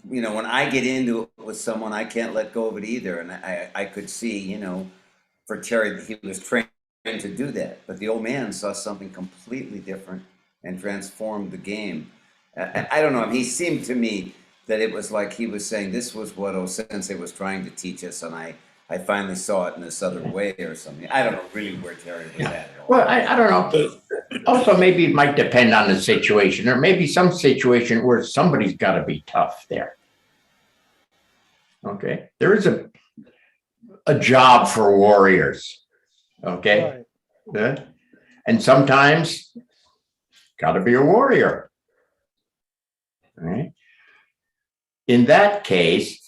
when I get into it with someone, I can't let go of it either. And I could see, for Terry, he was trained to do that. But the old man saw something completely different and transformed the game. I don't know. I mean, he seemed to me that it was like he was saying this was what O-Sensei was trying to teach us. And I finally saw it in this other way or something. I don't know really where Terry was at. Well, I don't know. Also, maybe it might depend on the situation, or maybe some situation where somebody's got to be tough there. Okay. There is a job for warriors. Okay. Right. Good. And sometimes got to be a warrior. All right. In that case,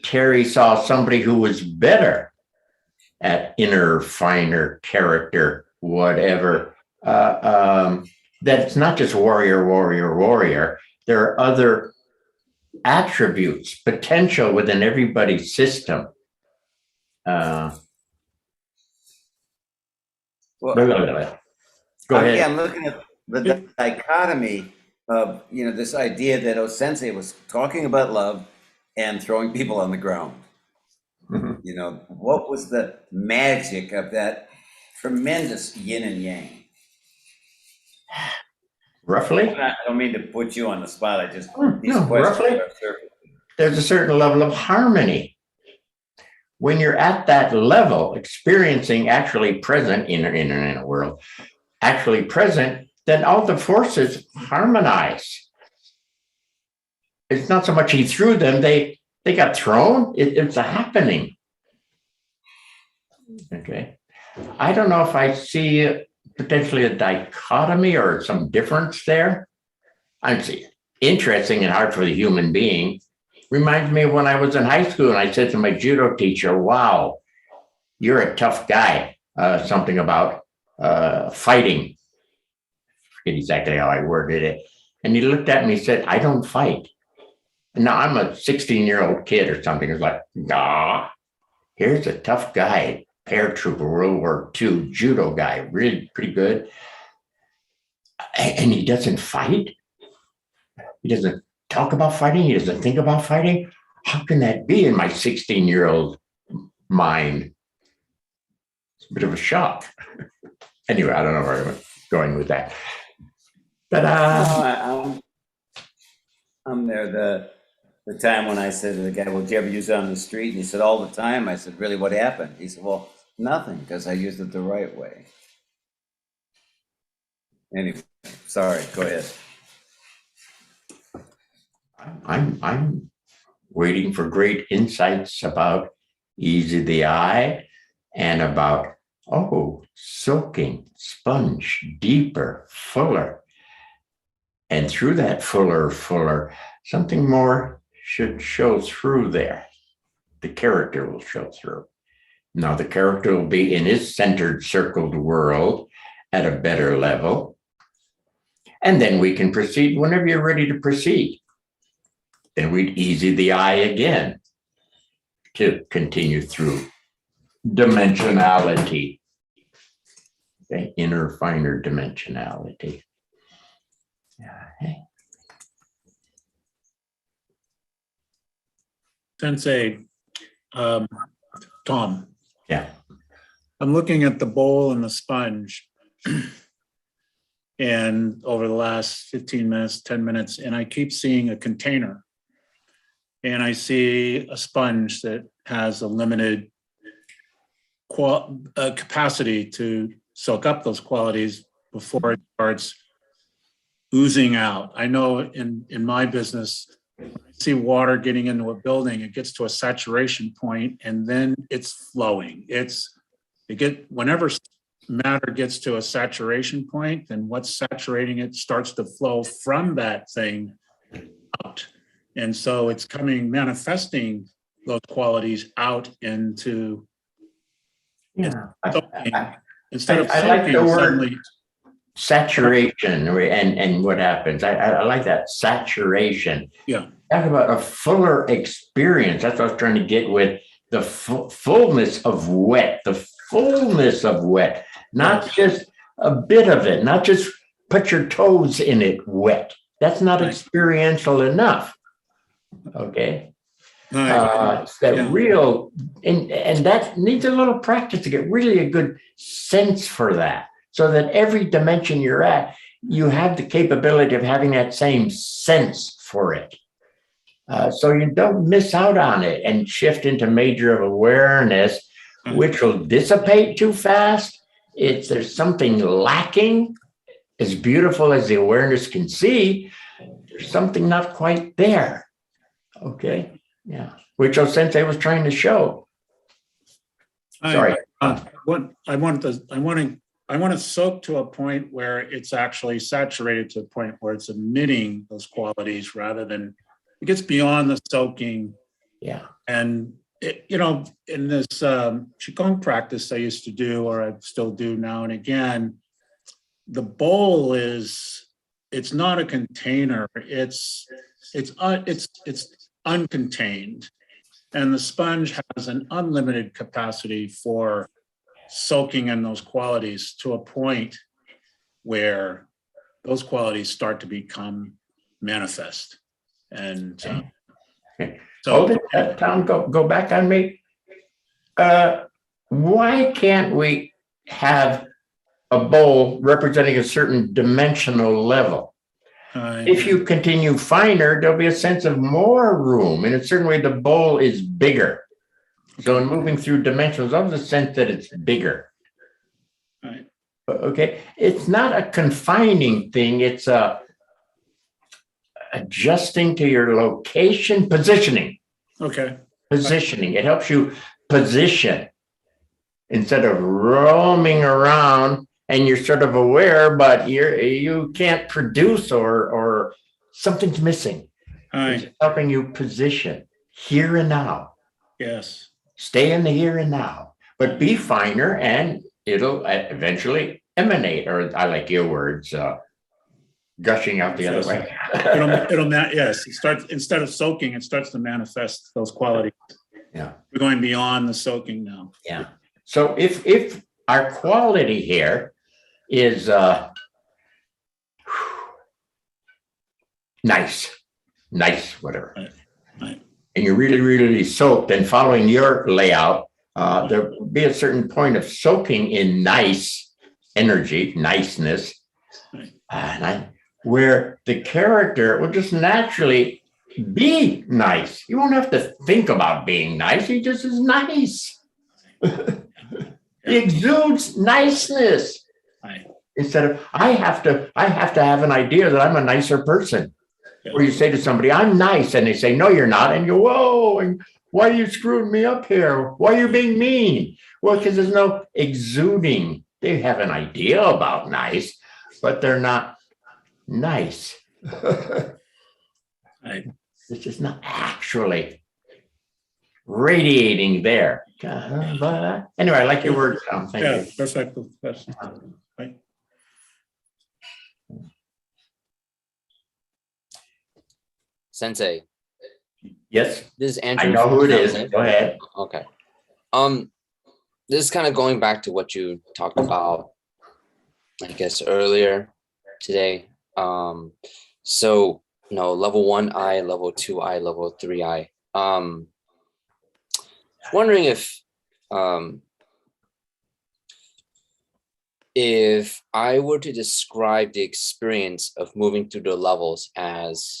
Terry saw somebody who was better at inner, finer character, whatever. That's not just warrior. There are other attributes, potential within everybody's system. Well, Go ahead. Yeah, I'm looking at the dichotomy of this idea that O-Sensei was talking about love and throwing people on the ground. Mm-hmm. What was the magic of that tremendous yin and yang? Roughly? I don't mean to put you on the spot. These no, questions roughly. are surfacing. There's a certain level of harmony. When you're at that level, experiencing actually present in a world, actually present, then all the forces harmonize. It's not so much he threw them, they got thrown. It's a happening. Okay. I don't know if I see potentially a dichotomy or some difference there. I'm interesting and hard for the human being. Reminds me of when I was in high school and I said to my judo teacher, wow, you're a tough guy. Something about fighting. I forget exactly how I worded it. And he looked at me and said, I don't fight. Now I'm a 16-year-old kid or something. It's like, nah, here's a tough guy, paratrooper, World War II, judo guy, really pretty good. And he doesn't fight. He doesn't talk about fighting. He doesn't think about fighting. How can that be in my 16-year-old mind? It's a bit of a shock. Anyway, I don't know where I'm going with that. But I'm there the time when I said to the guy, well, did you ever use it on the street? And he said, all the time. I said, really, what happened? He said, well, nothing, because I used it the right way. Anyway, sorry, go ahead. I'm waiting for great insights about easy the eye and about, soaking, sponge, deeper, fuller. And through that fuller, something more should show through there. The character will show through. Now the character will be in his centered, circled world at a better level. And then we can proceed whenever you're ready to proceed. Then we'd easy the eye again to continue through dimensionality, the inner, finer dimensionality. Yeah. Sensei, Tom. Yeah. I'm looking at the bowl and the sponge. And over the last 15 minutes, 10 minutes, and I keep seeing a container. And I see a sponge that has a limited capacity to soak up those qualities before it starts oozing out. I know in my business, I see water getting into a building, it gets to a saturation point and then it's flowing. Whenever matter gets to a saturation point, then what's saturating it starts to flow from that thing out. And so it's manifesting those qualities out into, instead of I like the soaking word suddenly. Saturation, and what happens. I like that, saturation. Yeah. Talk about a fuller experience. That's what I was trying to get with the fullness of wet, not just a bit of it, not just put your toes in it wet. That's not experiential enough. Okay. Real, and that needs a little practice to get really a good sense for that, so that every dimension you're at, you have the capability of having that same sense for it. So you don't miss out on it and shift into major of awareness, which will dissipate too fast. There's something lacking. As beautiful as the awareness can see, there's something not quite there. Okay. Yeah. Which Sensei was trying to show. Sorry. I want to soak to a point where it's actually saturated to a point where it's emitting those qualities rather than it gets beyond the soaking. Yeah. And in this Qigong practice I used to do, or I still do now and again, the bowl it's not a container. It's uncontained. And the sponge has an unlimited capacity for soaking in those qualities to a point where those qualities start to become manifest. And so, Tom, go back on me. Why can't we have a bowl representing a certain dimensional level? If you continue finer, there'll be a sense of more room. In a certain way, the bowl is bigger. So in moving through dimensions, there's a sense that it's bigger. Right. Okay, it's not a confining thing. It's adjusting to your location, positioning. Okay. Positioning. It helps you position instead of roaming around and you're sort of aware, but you can't produce or something's missing. All It's right. helping you position here and now. Yes. Stay in the here and now, but be finer and it'll eventually emanate, or I like your words, gushing out the other way. Yes, it starts, instead of soaking, it starts to manifest those qualities. Yeah. We're going beyond the soaking now. Yeah. So if our quality here is nice, whatever, Right. and you're really soaked, and following your layout, there will be a certain point of soaking in nice energy, niceness, Right. where the character will just naturally be nice. You won't have to think about being nice. He just is nice. He exudes niceness. Right. Instead of I have to have an idea that I'm a nicer person. Yeah. Or you say to somebody, I'm nice, and they say, no, you're not. And you go, whoa, and why are you screwing me up here? Why are you being mean? Well, because there's no exuding. They have an idea about nice, but they're not nice. Right. It's just not actually radiating there. Anyway, I like your words, Tom. Thank Yeah, you. perfect. Right. Sensei, Yes, this is Andrew. I know who it is. Sensei. Go ahead. Okay. This is kind of going back to what you talked about, I guess, earlier today. So, level 1I, level 2I, level 3I. Wondering if I were to describe the experience of moving through the levels as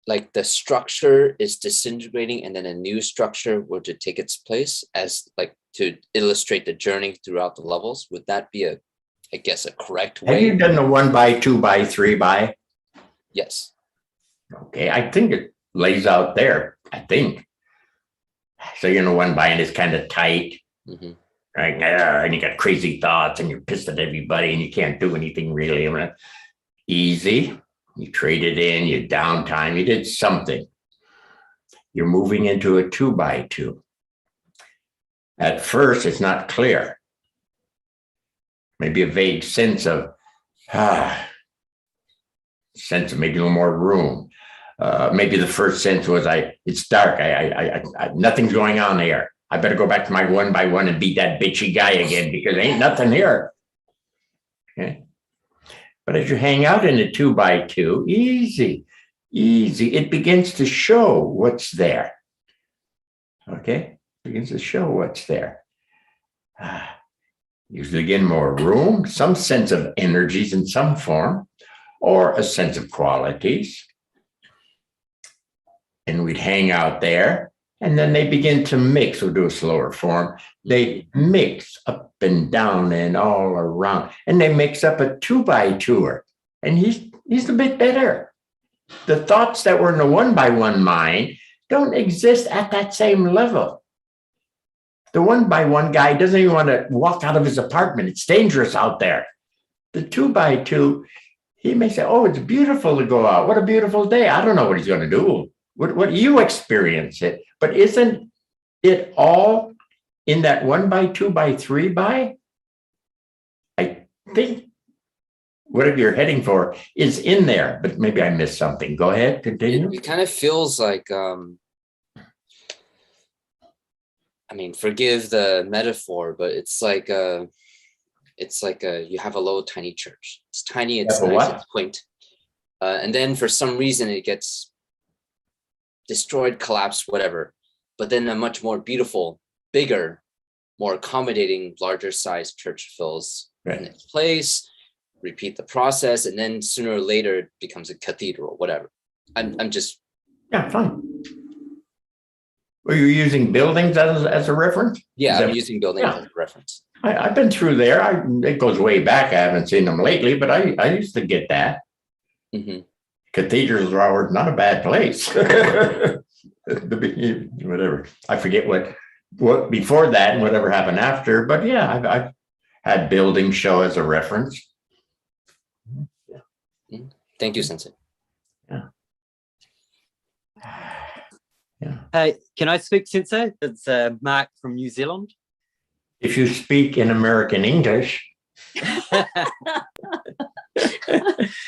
like the structure is disintegrating and then a new structure were to take its place, as like to illustrate the journey throughout the levels, would that be a correct way? Have you done the 1x, 2x, 3x? Yes. Okay, I think it lays out there. I think. So 1x and it's kind of tight. Mm-hmm. Right? And you got crazy thoughts and you're pissed at everybody and you can't do anything really. Easy. You traded in, you downtime, you did something. You're moving into a 2x2. At first, it's not clear. Maybe a vague sense of maybe a little more room. Maybe the first sense was it's dark. I nothing's going on here. I better go back to my 1x1 and beat that bitchy guy again because there ain't nothing here. Okay. But as you hang out in a 2x2, easy, it begins to show what's there. Okay, begins to show what's there. Usually again, more room, some sense of energies in some form, or a sense of qualities. And we'd hang out there, and then they begin to mix. We'll do a slower form. They mix up and down and all around, and they mix up a 2x2er. And he's a bit better. The thoughts that were in the 1x1 mind don't exist at that same level. The 1x1 guy doesn't even want to walk out of his apartment. It's dangerous out there. The 2x2, he may say, oh, it's beautiful to go out. What a beautiful day. I don't know what he's going to do. What you experience it. But isn't it all in that 1x, 2x, 3x? I think whatever you're heading for is in there, but maybe I missed something. Go ahead, continue. It kind of feels like, forgive the metaphor, but it's like you have a little tiny church. It's tiny, it's nice, it's quaint. And then for some reason it gets destroyed, collapsed, whatever. But then a much more beautiful, bigger, more accommodating, larger size church fills in its place. Repeat the process, and then sooner or later it becomes a cathedral, whatever. I'm just fine. Were you using buildings as a reference? Yeah, Is I'm that- using buildings Yeah. as a reference. I've been through there. It goes way back. I haven't seen them lately, but I used to get that. Mhm. Cathedrals are not a bad place. Whatever. I forget what before that and whatever happened after, but yeah, I've had buildings show as a reference. Thank you, Sensei. Yeah. Hey, can I speak, Sensei? It's Mark from New Zealand. If you speak in American English,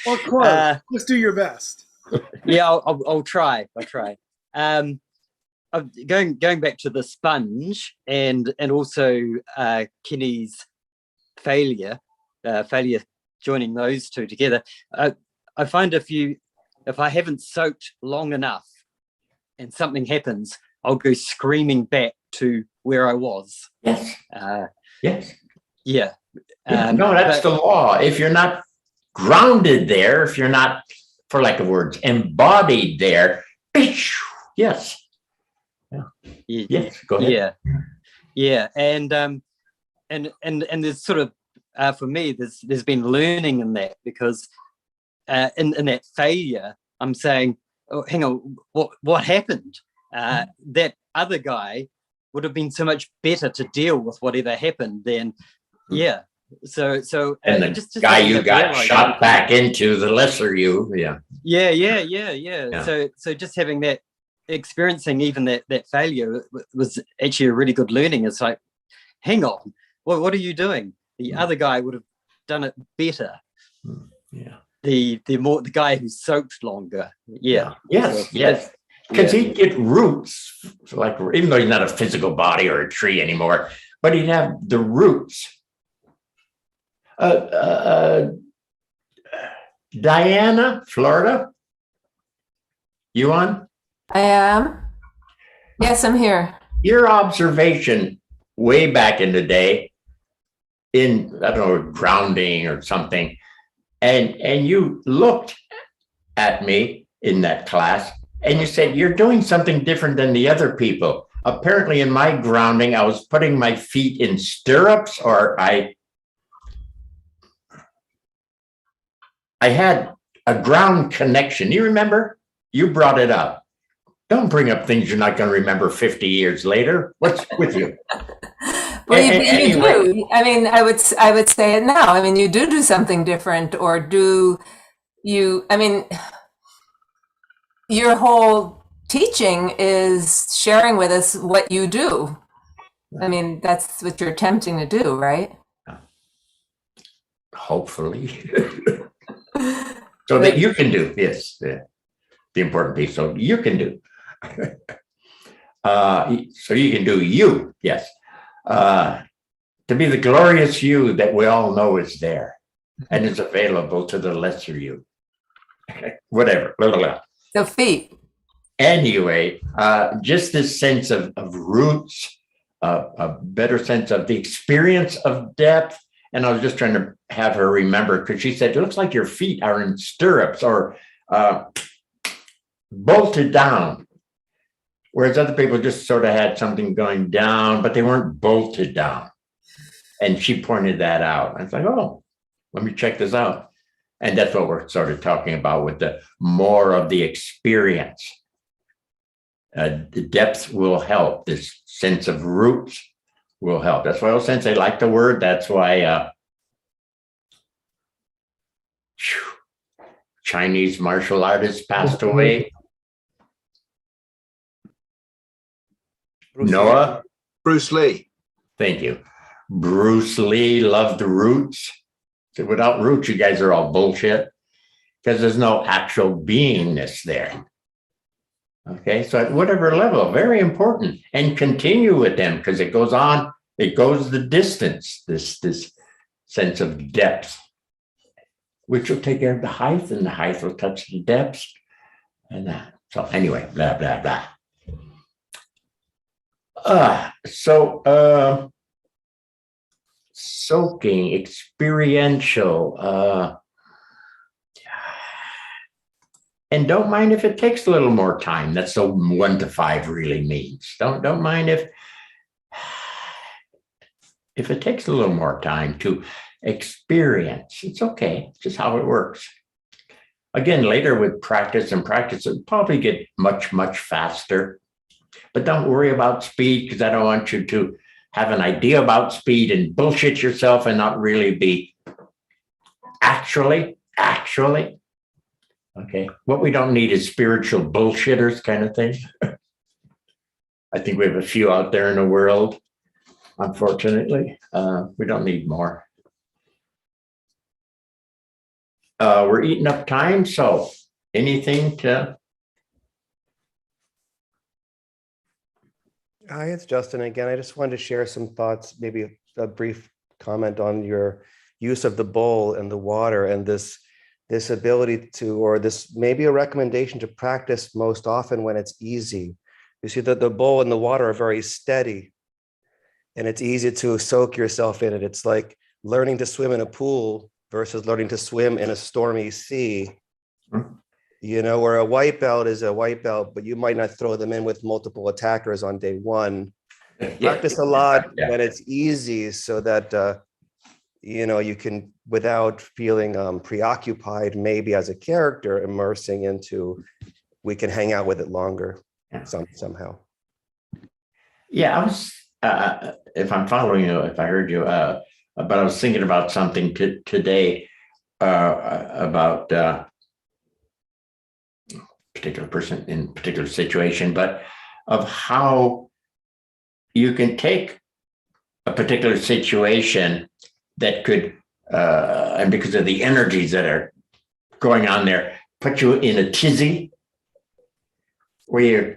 Or close. Just do your best. Yeah, I'll try. I'll try. Going back to the sponge and also Kenny's failure joining those two together. I find if I haven't soaked long enough and something happens, I'll go screaming back to where I was. yes, yes. Yeah. No, that's the law. If you're not grounded there, if you're not, for lack of words, embodied there, yes. Yeah. Yes, go ahead. Yeah. And there's sort of for me, there's been learning in that, because in that failure, I'm saying, oh, hang on, what happened? That other guy would have been so much better to deal with whatever happened than, yeah. So And the just guy having you that got realization. shot back into, the lesser you, yeah. Yeah. So just having that, experiencing even that failure was actually a really good learning. It's like, hang on, what are you doing? The other guy would have done it better. Yeah. The guy who soaked longer. Yeah. Yes, So, yes. Because he'd get roots, like even though he's not a physical body or a tree anymore, but he'd have the roots. Diana, Florida, you on? I am. Yes, I'm here. Your observation way back in the day, in I don't know, grounding or something, and you looked at me in that class and you said, you're doing something different than the other people. Apparently in my grounding, I was putting my feet in stirrups, or I had a ground connection. You remember? You brought it up. Don't bring up things you're not going to remember 50 years later. What's with you? Well, you anyway, do. I mean, I would say it now. I mean, you do something different, or do you? I mean, your whole teaching is sharing with us what you do. I mean, that's what you're attempting to do, right? Hopefully. So that you can do, yes, the important piece, so you can do. So you can do you, yes. To be the glorious you that we all know is there and is available to the lesser you. Whatever, blah, blah, blah. So feet. Anyway, just this sense of roots, a better sense of the experience of depth. And I was just trying to have her remember, because she said, it looks like your feet are in stirrups or bolted down. Whereas other people just sort of had something going down, but they weren't bolted down. And she pointed that out. I was like, oh, let me check this out. And that's what we're sort of talking about with the more of the experience. The depth will help. This sense of roots will help. That's why, since I like the word, that's why Chinese martial artist passed away. Noah? Bruce Lee. Thank you. Bruce Lee loved roots. So without roots, you guys are all bullshit, because there's no actual beingness there. Okay, so at whatever level, very important, and continue with them, because it goes on, it goes the distance, this sense of depth, which will take care of the height, and the height will touch the depths, and that. So anyway, blah, blah, blah. Soaking, experiential, And don't mind if it takes a little more time. That's what 1 to 5 really means. Don't mind if it takes a little more time to experience. It's okay. It's just how it works. Again, later with practice, it'll probably get much, much faster. But don't worry about speed, because I don't want you to have an idea about speed and bullshit yourself and not really be actually. Okay. What we don't need is spiritual bullshitters kind of thing. I think we have a few out there in the world, unfortunately. We don't need more. We're eating up time, so anything to... Hi, it's Justin again. I just wanted to share some thoughts, maybe a brief comment on your use of the bowl and the water, and this ability to, or this maybe a recommendation to practice most often when it's easy. You see that the bowl and the water are very steady, and it's easy to soak yourself in it. It's like learning to swim in a pool versus learning to swim in a stormy sea. You know, where a white belt is a white belt, but you might not throw them in with multiple attackers on day one. Practice a lot when it's easy, so that you know, you can, without feeling preoccupied, maybe as a character, immersing into, we can hang out with it longer somehow. Yeah, I was, if I'm following you, if I heard you, but I was thinking about something today about particular person in particular situation, but of how you can take a particular situation that could, and because of the energies that are going on there, put you in a tizzy, where you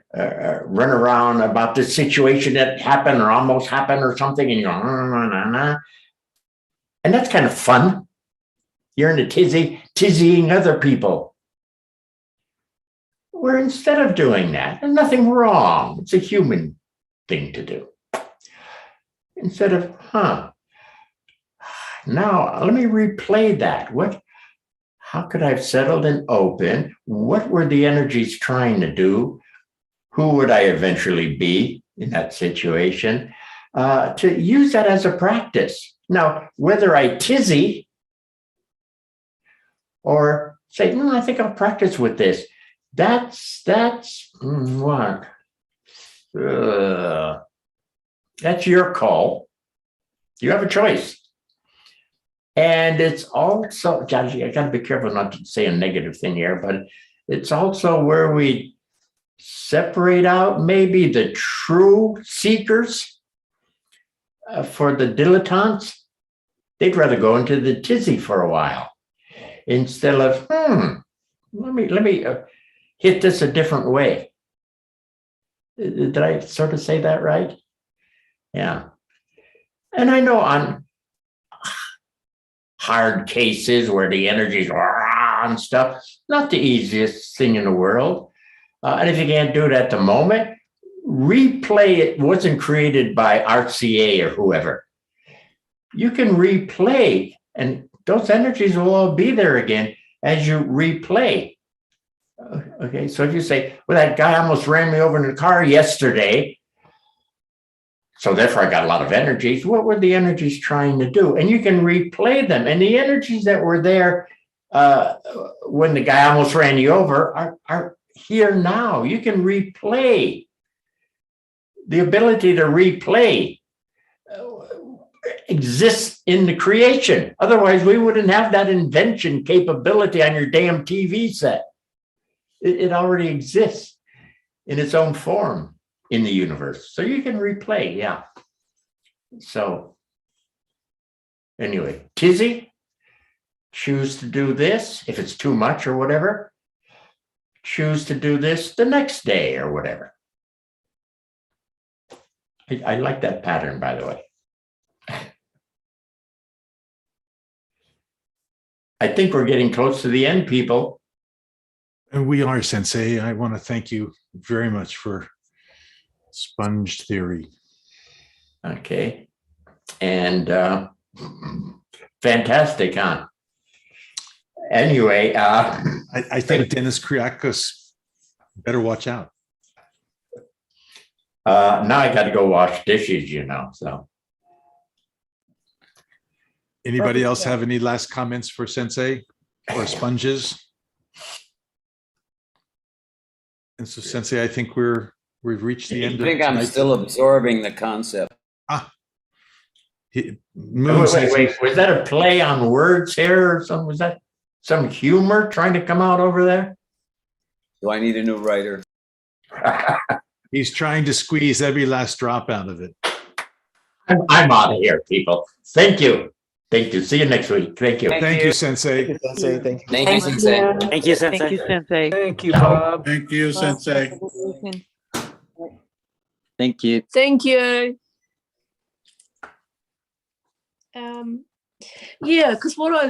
run around about this situation that happened or almost happened or something, and you go, nah. And that's kind of fun. You're in a tizzy, tizzying other people. Where instead of doing that, there's nothing wrong. It's a human thing to do. Instead of, now let me replay that. How could I have settled and open? What were the energies trying to do? Who would I eventually be in that situation? To use that as a practice. Now, whether I tizzy or say, I think I'll practice with this. That's what? That's your call. You have a choice. And it's also, Josh, I got to be careful not to say a negative thing here, but it's also where we separate out maybe the true seekers for the dilettantes. They'd rather go into the tizzy for a while instead of, let me hit this a different way. Did I sort of say that right? Yeah. And I know on hard cases where the energy's and stuff, not the easiest thing in the world. And if you can't do it at the moment, replay it. Wasn't created by RCA or whoever. You can replay, and those energies will all be there again as you replay. Okay, so if you say, well, that guy almost ran me over in the car yesterday, so therefore I got a lot of energies. What were the energies trying to do? And you can replay them. And the energies that were there when the guy almost ran you over are here now. You can replay. The ability to replay exists in the creation. Otherwise, we wouldn't have that invention capability on your damn TV set. It already exists in its own form in the universe. So you can replay, yeah. So anyway, tizzy, choose to do this if it's too much or whatever. Choose to do this the next day or whatever. I like that pattern, by the way. I think we're getting close to the end, people. And we are, Sensei. I want to thank you very much for sponge theory. Okay. And fantastic, huh? Anyway, I think Dennis Kriakos better watch out. Now I got to go wash dishes, so. Anybody else have any last comments for Sensei or sponges? And so Sensei, I think we've reached the end. I think I'm still absorbing the concept. Moon Wait, was that a play on words here or something? Was that some humor trying to come out over there? Do I need a new writer? He's trying to squeeze every last drop out of it. I'm out of here, people. Thank you. See you next week. Thank you. Thank you, Sensei. Sensei, thank you. Thank you, Sensei. Thank you, Sensei. Thank you, Sensei. Thank you, Bob. Thank you, Sensei. Thank you. Thank you. Yeah, because what I